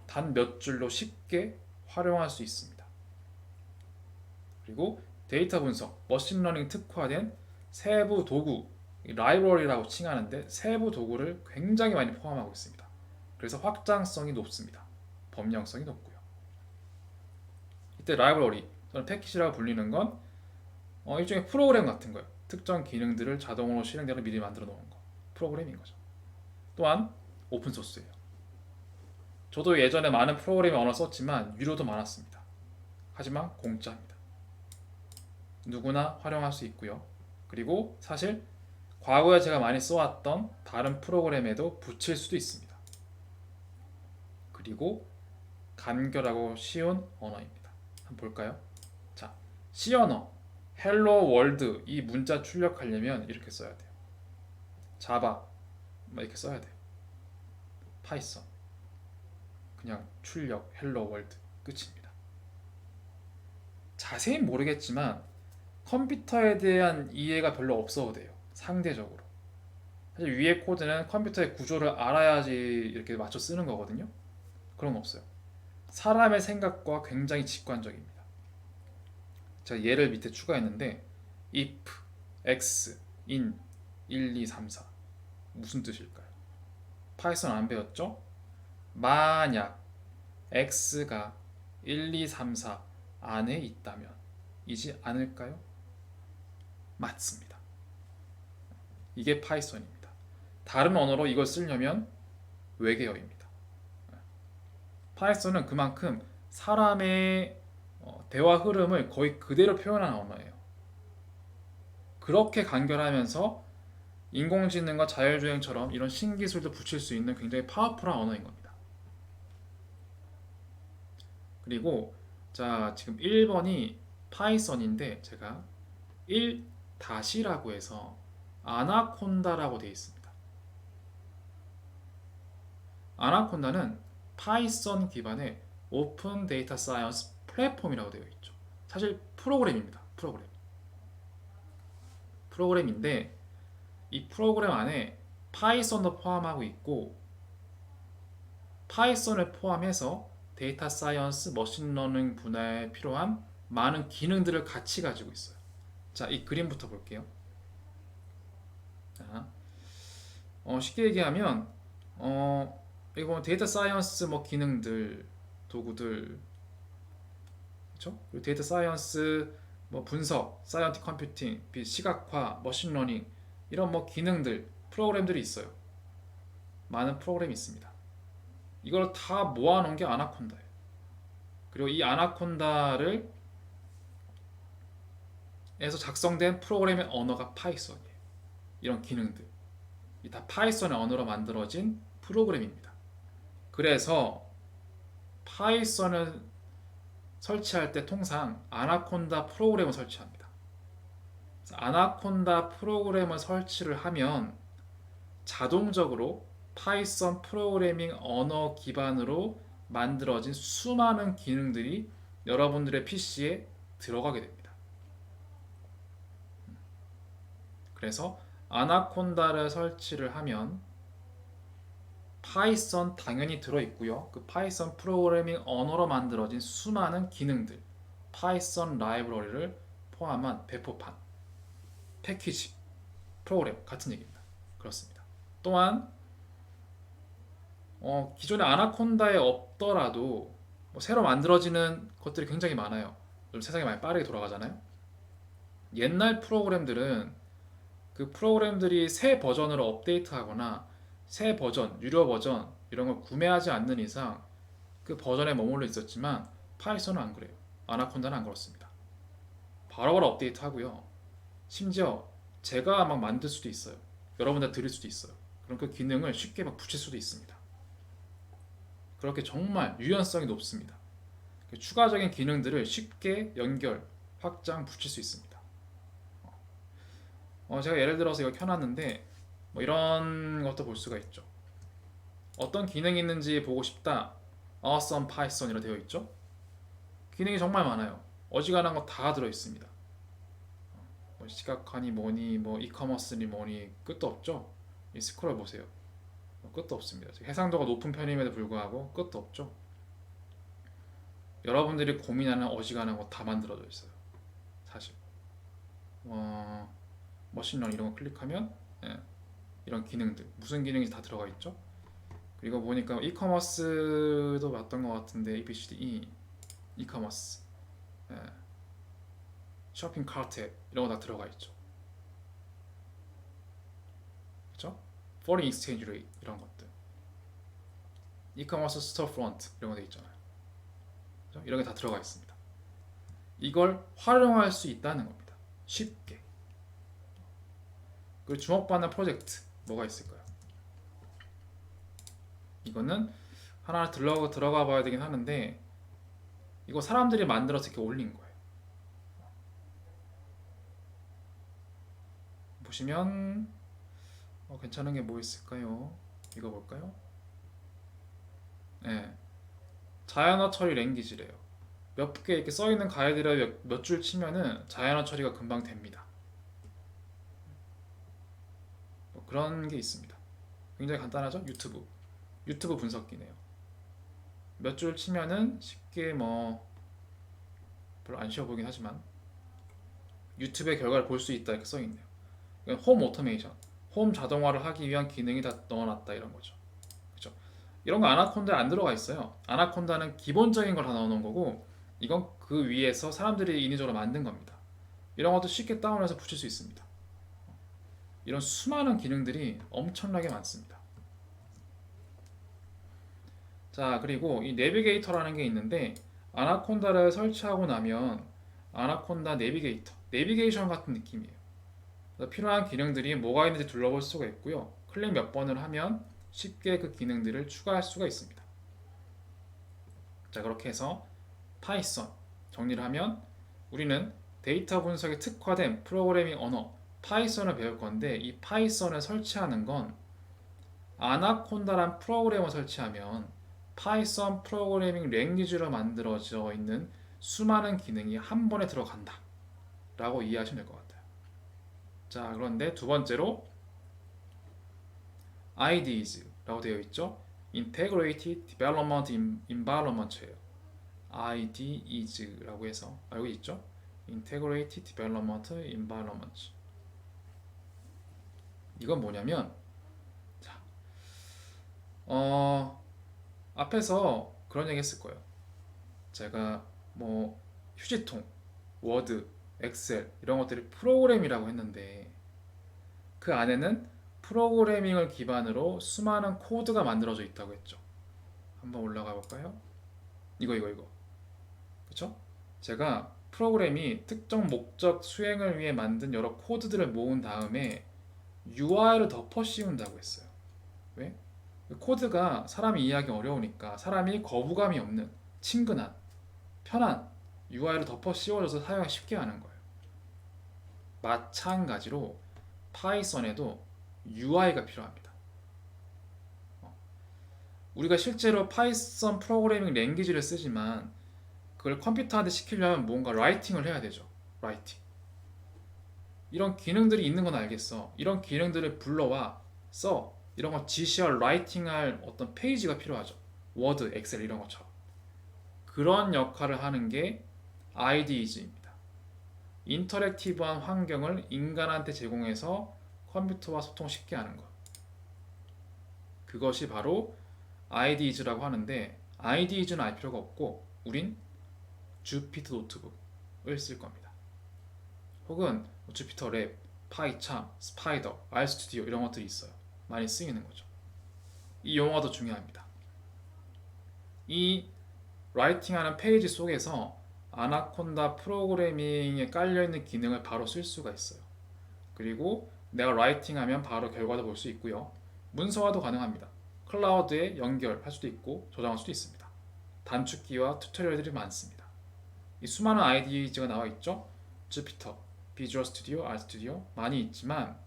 단 몇 줄로 쉽게 활용할 수 있습니다. 그리고 데이터 분석, 머신러닝 특화된 세부 도구, 라이브러리라고 칭하는데 세부 도구를 굉장히 많이 포함하고 있습니다. 그래서 확장성이 높습니다. 범용성이 높고요. 이때 라이브러리, 또는 패키지라고 불리는 건 일종의 프로그램 같은 거예요. 특정 기능들을 자동으로 실행되도록 미리 만들어 놓은 거. 프로그램인 거죠. 또한 오픈소스예요. 저도 예전에 많은 프로그래밍 언어 썼지만 유료도 많았습니다. 하지만 공짜입니다. 누구나 활용할 수 있고요. 그리고 사실 과거에 제가 많이 써왔던 다른 프로그램에도 붙일 수도 있습니다. 그리고 간결하고 쉬운 언어입니다. 한번 볼까요? 자, C 언어, 헬로 월드 이 문자 출력하려면 이렇게 써야 돼요. 자바 이렇게 써야 돼요. 파이썬 그냥 출력 헬로 월드 끝입니다. 자세히 모르겠지만 컴퓨터에 대한 이해가 별로 없어도 돼요. 상대적으로. 사실 위에 코드는 컴퓨터의 구조를 알아야지 이렇게 맞춰 쓰는 거거든요. 그런 거 없어요. 사람의 생각과 굉장히 직관적입니다. 제가 예를 밑에 추가했는데 if, x, in, 1, 2, 3, 4 무슨 뜻일까요? 파이썬 안 배웠죠? 만약 x가 1, 2, 3, 4 안에 있다면 이지 않을까요? 맞습니다. 이게 파이썬입니다. 다른 언어로 이걸 쓰려면 외계어입니다. 파이썬은 그만큼 사람의 대화 흐름을 거의 그대로 표현한 언어예요. 그렇게 간결하면서 인공지능과 자율주행처럼 이런 신기술도 붙일 수 있는 굉장히 파워풀한 언어인 겁니다. 그리고 자 지금 1번이 파이썬인데 제가 1-라고 해서 아나콘다라고 되어 있습니다. 아나콘다는 파이썬 기반의 오픈 데이터 사이언스 플랫폼이라고 되어 있죠. 사실 프로그램입니다. 프로그램인데 이 프로그램 안에 파이썬도 포함하고 있고 파이썬을 포함해서 데이터 사이언스, 머신러닝 분야에 필요한 많은 기능들을 같이 가지고 있어요. 자, 이 그림부터 볼게요. 자, 쉽게 얘기하면 이거 보면 데이터 사이언스 뭐 기능들, 도구들, 그렇죠? 그리고 데이터 사이언스 뭐 분석, 사이언틱 컴퓨팅, 시각화, 머신러닝 이런 뭐 기능들, 프로그램들이 있어요. 많은 프로그램이 있습니다. 이걸 다 모아놓은 게 아나콘다예요. 그리고 이 아나콘다를 에서 작성된 프로그램의 언어가 파이썬이에요. 이런 기능들 이 다 파이썬의 언어로 만들어진 프로그램입니다. 그래서 파이썬을 설치할 때 통상 아나콘다 프로그램을 설치합니다. 아나콘다 프로그램을 설치를 하면 자동적으로 파이썬 프로그래밍 언어 기반으로 만들어진 수많은 기능들이 여러분들의 PC에 들어가게 됩니다. 그래서 아나콘다를 설치를 하면 파이썬 당연히 들어있고요. 그 파이썬 프로그래밍 언어로 만들어진 수많은 기능들, 파이썬 라이브러리를 포함한 배포판, 패키지, 프로그램 같은 얘기입니다. 그렇습니다. 또한 기존의 아나콘다에 없더라도 새로 만들어지는 것들이 굉장히 많아요. 요즘 세상이 많이 빠르게 돌아가잖아요. 옛날 프로그램들은 그 프로그램들이 새 버전으로 업데이트하거나 새 버전, 유료 버전 이런 걸 구매하지 않는 이상 그 버전에 머물러 있었지만 파이썬은 안 그래요. 아나콘다는 안 그렇습니다. 바로바로 업데이트하고요. 심지어 제가 막 만들 수도 있어요. 여러분들 드릴 수도 있어요. 그럼 그 기능을 쉽게 막 붙일 수도 있습니다. 그렇게 정말 유연성이 높습니다. 추가적인 기능들을 쉽게 연결, 확장, 붙일 수 있습니다. 제가 예를 들어서 이거 켜놨는데 뭐 이런 것도 볼 수가 있죠. 어떤 기능이 있는지 보고 싶다. Awesome Python이라 되어 있죠. 기능이 정말 많아요. 어지간한 거 다 들어있습니다. 뭐 시각화니 뭐니 뭐 이커머스니 뭐니 끝도 없죠. 이 스크롤 보세요. 끝도 없습니다. 해상도가 높은 편임에도 불구하고 끝도 없죠. 여러분들이 고민하는 어지간한 거 다 만들어져 있어요. 머신러닝 이런 거 클릭하면 예, 이런 기능들 무슨 기능이 다 들어가 있죠. 그리고 보니까 이커머스도 봤던 것 같은데 ABCDE 이커머스 예, 쇼핑 카트 앱 이런 거 다 들어가 있죠. 그렇죠? Foreign Exchange Rate 이런 것들 이커머스 스토어 프론트 이런 거 돼 있잖아요. 그렇죠? 이런 게 다 들어가 있습니다. 이걸 활용할 수 있다는 겁니다. 쉽게. 그리고 주목받는 프로젝트 뭐가 있을까요? 이거는 하나 들어가 봐야 되긴 하는데 이거 사람들이 만들어서 이렇게 올린 거예요. 보시면 괜찮은 게 뭐 있을까요? 이거 볼까요? 네, 자연어 처리 랭귀지래요. 몇 개 이렇게 써 있는 가이드를 몇 줄 치면은 자연어 처리가 금방 됩니다. 뭐 그런 게 있습니다. 굉장히 간단하죠? 유튜브 분석기네요. 몇 줄 치면은 쉽게 뭐 별로 안 쉬워 보이긴 하지만 유튜브의 결과를 볼 수 있다 이렇게 써 있네요. 홈 오토메이션, 홈 자동화를 하기 위한 기능이 다 넣어놨다 이런 거죠. 그렇죠? 이런 거 아나콘다에 안 들어가 있어요. 아나콘다는 기본적인 걸 다 넣어놓은 거고 이건 그 위에서 사람들이 인위적으로 만든 겁니다. 이런 것도 쉽게 다운해서 붙일 수 있습니다. 이런 수많은 기능들이 엄청나게 많습니다. 자, 그리고 이 내비게이터라는 게 있는데 아나콘다를 설치하고 나면 아나콘다 내비게이션 같은 느낌이에요. 필요한 기능들이 뭐가 있는지 둘러볼 수가 있고요. 클릭 몇 번을 하면 쉽게 그 기능들을 추가할 수가 있습니다. 자, 그렇게 해서 파이썬 정리를 하면 우리는 데이터 분석에 특화된 프로그래밍 언어 파이썬을 배울 건데 이 파이썬을 설치하는 건 아나콘다란 프로그램을 설치하면 파이썬 프로그래밍 랭귀지로 만들어져 있는 수많은 기능이 한 번에 들어간다 라고 이해하시면 될 것 같아요. 자, 그런데 두 번째로 IDES라고 되어 있죠. Integrated Development Environment예요. IDES라고 해서 여기 있죠. Integrated Development Environment. 이건 뭐냐면 자, 앞에서 그런 얘기 했을 거예요. 제가 뭐 휴지통, 워드, 엑셀 이런 것들이 프로그램이라고 했는데 그 안에는 프로그래밍을 기반으로 수많은 코드가 만들어져 있다고 했죠. 한번 올라가 볼까요? 이거. 그쵸? 제가 프로그램이 특정 목적 수행을 위해 만든 여러 코드들을 모은 다음에 UI를 덮어 씌운다고 했어요. 왜? 코드가 사람이 이해하기 어려우니까 사람이 거부감이 없는 친근한 편한 UI를 덮어 씌워줘서 사용하기 쉽게 하는 거예요. 마찬가지로 파이썬에도 UI가 필요합니다. 우리가 실제로 파이썬 프로그래밍 랭귀지를 쓰지만 그걸 컴퓨터한테 시키려면 뭔가 라이팅을 해야 되죠. 라이팅. 이런 기능들이 있는 건 알겠어. 이런 기능들을 불러와 써. 이런 거 지시할 라이팅할 어떤 페이지가 필요하죠. 워드, 엑셀 이런 것처럼. 그런 역할을 하는 게 IDES입니다. 인터랙티브한 환경을 인간한테 제공해서 컴퓨터와 소통 쉽게 하는 것. 그것이 바로 IDES라고 하는데 IDES는 알 필요가 없고 우린 주피터 노트북을 쓸 겁니다. 혹은 주피터 랩, 파이참, 스파이더, RStudio 이런 것들이 있어요. 많이 쓰이는 거죠. 이 용어도 중요합니다. 이 라이팅하는 페이지 속에서 아나콘다 프로그래밍에 깔려있는 기능을 바로 쓸 수가 있어요. 그리고 내가 라이팅하면 바로 결과도 볼 수 있고요. 문서화도 가능합니다. 클라우드에 연결할 수도 있고 저장할 수도 있습니다. 단축키와 튜토리얼들이 많습니다. 이 수많은 IDES가 나와 있죠. 주피터, 비주얼 스튜디오, RStudio 많이 있지만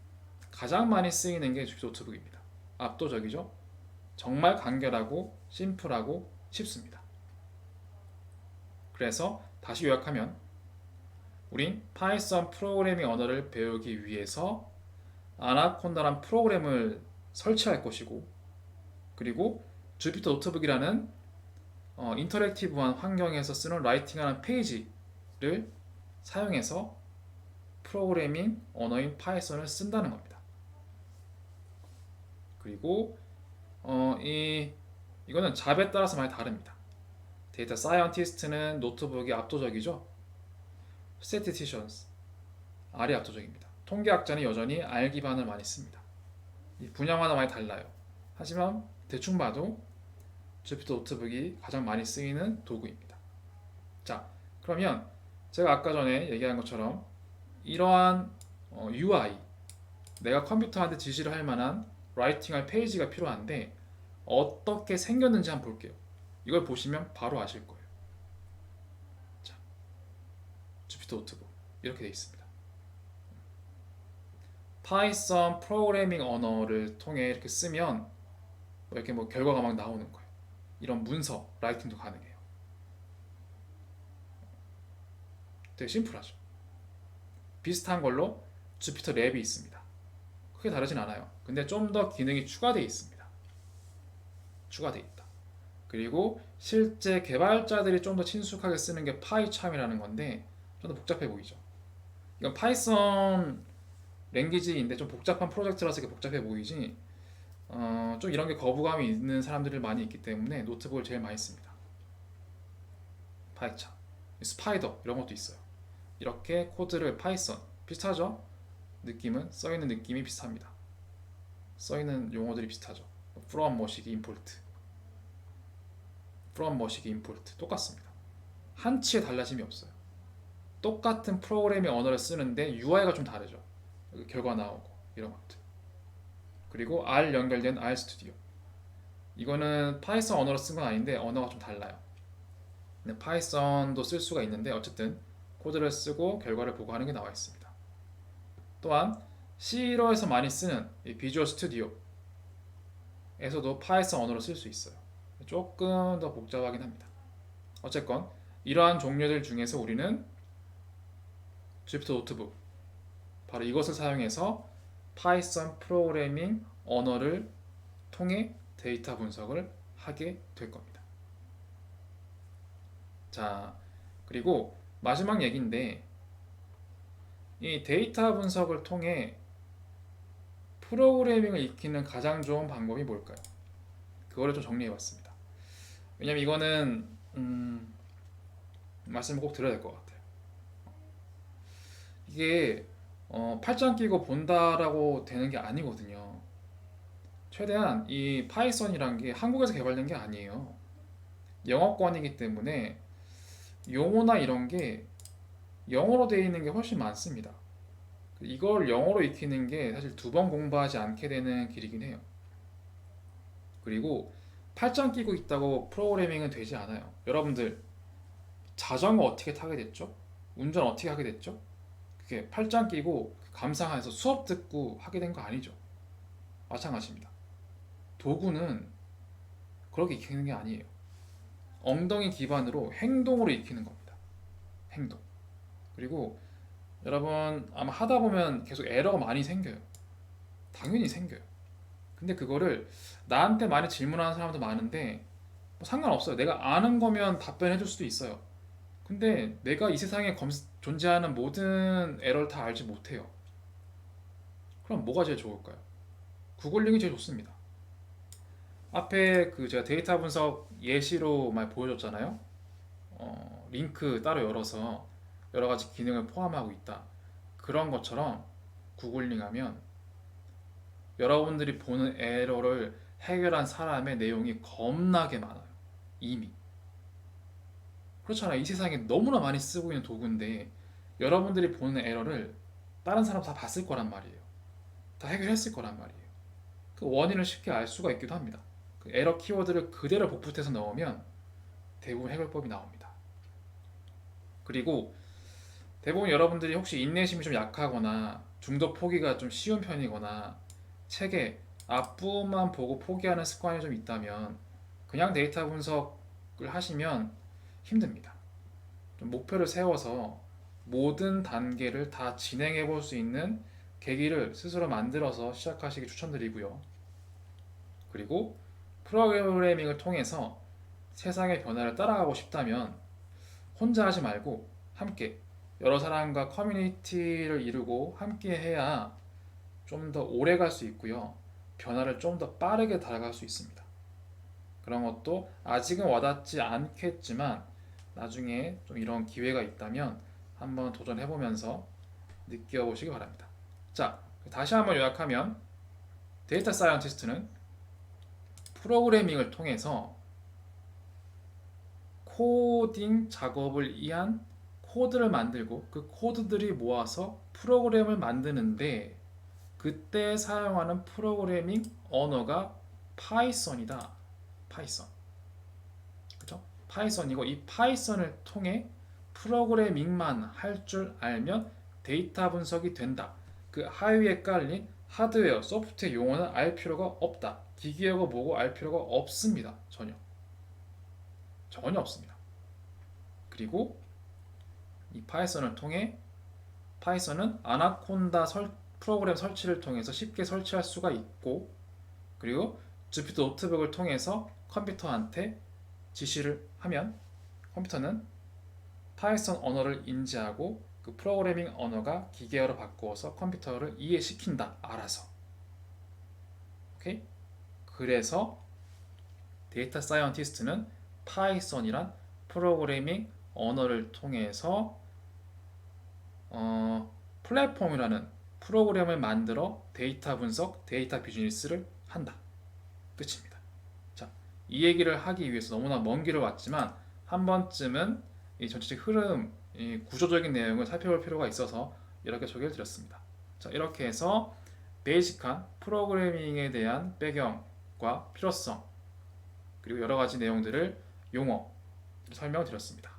가장 많이 쓰이는 게 주피터 노트북입니다. 압도적이죠. 정말 간결하고 심플하고 쉽습니다. 그래서 다시 요약하면 우린 파이썬 프로그래밍 언어를 배우기 위해서 아나콘다란 프로그램을 설치할 것이고 그리고 주피터 노트북이라는 인터랙티브한 환경에서 쓰는 라이팅하는 페이지를 사용해서 프로그래밍 언어인 파이썬을 쓴다는 겁니다. 그리고 이거는 잡에 따라서 많이 다릅니다. 데이터 사이언티스트는 노트북이 압도적이죠. 스태티스티션스 R이 압도적입니다. 통계학자는 여전히 R 기반을 많이 씁니다. 이 분야마다 많이 달라요. 하지만 대충 봐도 주피터 노트북이 가장 많이 쓰이는 도구입니다. 자, 그러면 제가 아까 전에 얘기한 것처럼 이러한 UI, 내가 컴퓨터한테 지시를 할 만한 라이팅할 페이지가 필요한데 어떻게 생겼는지 한번 볼게요. 이걸 보시면 바로 아실 거예요. 자, 주피터 노트북 이렇게 되어 있습니다. 파이썬 프로그래밍 언어를 통해 이렇게 쓰면 이렇게 뭐 결과가 막 나오는 거예요. 이런 문서, 라이팅도 가능해요. 되게 심플하죠. 비슷한 걸로 주피터 랩이 있습니다. 크게 다르진 않아요. 근데 좀 더 기능이 추가되어 있습니다. 추가되어 있다. 그리고 실제 개발자들이 좀 더 친숙하게 쓰는 게 파이참이라는 건데 좀 더 복잡해 보이죠. 이건 파이썬 랭귀지인데 좀 복잡한 프로젝트라서 이렇게 복잡해 보이지 좀 이런 게 거부감이 있는 사람들이 많이 있기 때문에 노트북을 제일 많이 씁니다. 파이참, 스파이더 이런 것도 있어요. 이렇게 코드를 파이썬 비슷하죠? 느낌은 써있는 느낌이 비슷합니다. 써있는 용어들이 비슷하죠. from 머시기 import, from 머시기 import 똑같습니다. 한치의 달라짐이 없어요. 똑같은 프로그래밍 언어를 쓰는데 UI가 좀 다르죠. 결과 나오고 이런 것들. 그리고 R 연결된 R 스튜디오. 이거는 파이썬 언어로 쓴 건 아닌데 언어가 좀 달라요. 근데 파이썬도 쓸 수가 있는데 어쨌든 코드를 쓰고 결과를 보고하는 게 나와 있습니다. 또한 C로에서 많이 쓰는 이 비주얼 스튜디오에서도 파이썬 언어로 쓸 수 있어요. 조금 더 복잡하긴 합니다. 어쨌건 이러한 종류들 중에서 우리는 주피터 노트북 바로 이것을 사용해서 파이썬 프로그래밍 언어를 통해 데이터 분석을 하게 될 겁니다. 자, 그리고 마지막 얘기인데 이 데이터 분석을 통해 프로그래밍을 익히는 가장 좋은 방법이 뭘까요? 그거를 좀 정리해봤습니다. 왜냐면 이거는 말씀을 꼭 드려야 될 것 같아요. 이게 팔짱 끼고 본다라고 되는 게 아니거든요. 최대한 이 파이썬이란 게 한국에서 개발된 게 아니에요. 영어권이기 때문에 용어나 이런 게 영어로 되어 있는 게 훨씬 많습니다. 이걸 영어로 익히는 게 사실 두 번 공부하지 않게 되는 길이긴 해요. 그리고 팔짱 끼고 있다고 프로그래밍은 되지 않아요. 여러분들 자전거 어떻게 타게 됐죠? 운전 어떻게 하게 됐죠? 그게 팔짱 끼고 감상해서 수업 듣고 하게 된 거 아니죠. 마찬가지입니다. 도구는 그렇게 익히는 게 아니에요. 엉덩이 기반으로 행동으로 익히는 겁니다. 행동. 그리고 여러분 아마 하다 보면 계속 에러가 많이 생겨요. 당연히 생겨요. 근데 그거를 나한테 많이 질문하는 사람도 많은데 뭐 상관없어요. 내가 아는 거면 답변해 줄 수도 있어요. 근데 내가 이 세상에 존재하는 모든 에러를 다 알지 못해요. 그럼 뭐가 제일 좋을까요? 구글링이 제일 좋습니다. 앞에 그 제가 데이터 분석 예시로 많이 보여줬잖아요. 링크 따로 열어서 여러 가지 기능을 포함하고 있다. 그런 것처럼 구글링하면 여러분들이 보는 에러를 해결한 사람의 내용이 겁나게 많아요. 이미. 그렇잖아요. 이 세상에 너무나 많이 쓰고 있는 도구인데 여러분들이 보는 에러를 다른 사람 다 봤을 거란 말이에요. 다 해결했을 거란 말이에요. 그 원인을 쉽게 알 수가 있기도 합니다. 그 에러 키워드를 그대로 복붙해서 넣으면 대부분 해결법이 나옵니다. 그리고 대부분 여러분들이 혹시 인내심이 좀 약하거나 중독 포기가 좀 쉬운 편이거나 책의 앞부분만 보고 포기하는 습관이 좀 있다면 그냥 데이터 분석을 하시면 힘듭니다. 좀 목표를 세워서 모든 단계를 다 진행해 볼 수 있는 계기를 스스로 만들어서 시작하시기 추천드리고요. 그리고 프로그래밍을 통해서 세상의 변화를 따라가고 싶다면 혼자 하지 말고 함께 여러 사람과 커뮤니티를 이루고 함께 해야 좀 더 오래 갈 수 있고요. 변화를 좀 더 빠르게 달아갈 수 있습니다. 그런 것도 아직은 와닿지 않겠지만 나중에 좀 이런 기회가 있다면 한번 도전해보면서 느껴보시기 바랍니다. 자, 다시 한번 요약하면 데이터 사이언티스트는 프로그래밍을 통해서 코딩 작업을 위한 코드를 만들고 그 코드들이 모아서 프로그램을 만드는데 그때 사용하는 프로그래밍 언어가 파이썬이다. 파이썬. 그죠? 파이썬이고 이 파이썬을 통해 프로그래밍만 할 줄 알면 데이터 분석이 된다. 그 하위에 깔린 하드웨어, 소프트웨어 용어는 알 필요가 없다. 기계어가 뭐고 알 필요가 없습니다. 전혀 없습니다. 그리고 이 파이썬을 통해 파이썬은 아나콘다 프로그램 설치를 통해서 쉽게 설치할 수가 있고 그리고 주피터 노트북을 통해서 컴퓨터한테 지시를 하면 컴퓨터는 파이썬 언어를 인지하고 그 프로그래밍 언어가 기계어로 바꾸어서 컴퓨터를 이해시킨다. 알아서. 오케이? 그래서 데이터 사이언티스트는 파이썬이란 프로그래밍 언어를 통해서 플랫폼이라는 프로그램을 만들어 데이터 분석, 데이터 비즈니스를 한다. 끝입니다. 자, 이 얘기를 하기 위해서 너무나 먼 길을 왔지만 한 번쯤은 이 전체적 흐름, 이 구조적인 내용을 살펴볼 필요가 있어서 이렇게 소개를 드렸습니다. 자, 이렇게 해서 베이직한 프로그래밍에 대한 배경과 필요성 그리고 여러 가지 내용들을 용어 설명을 드렸습니다.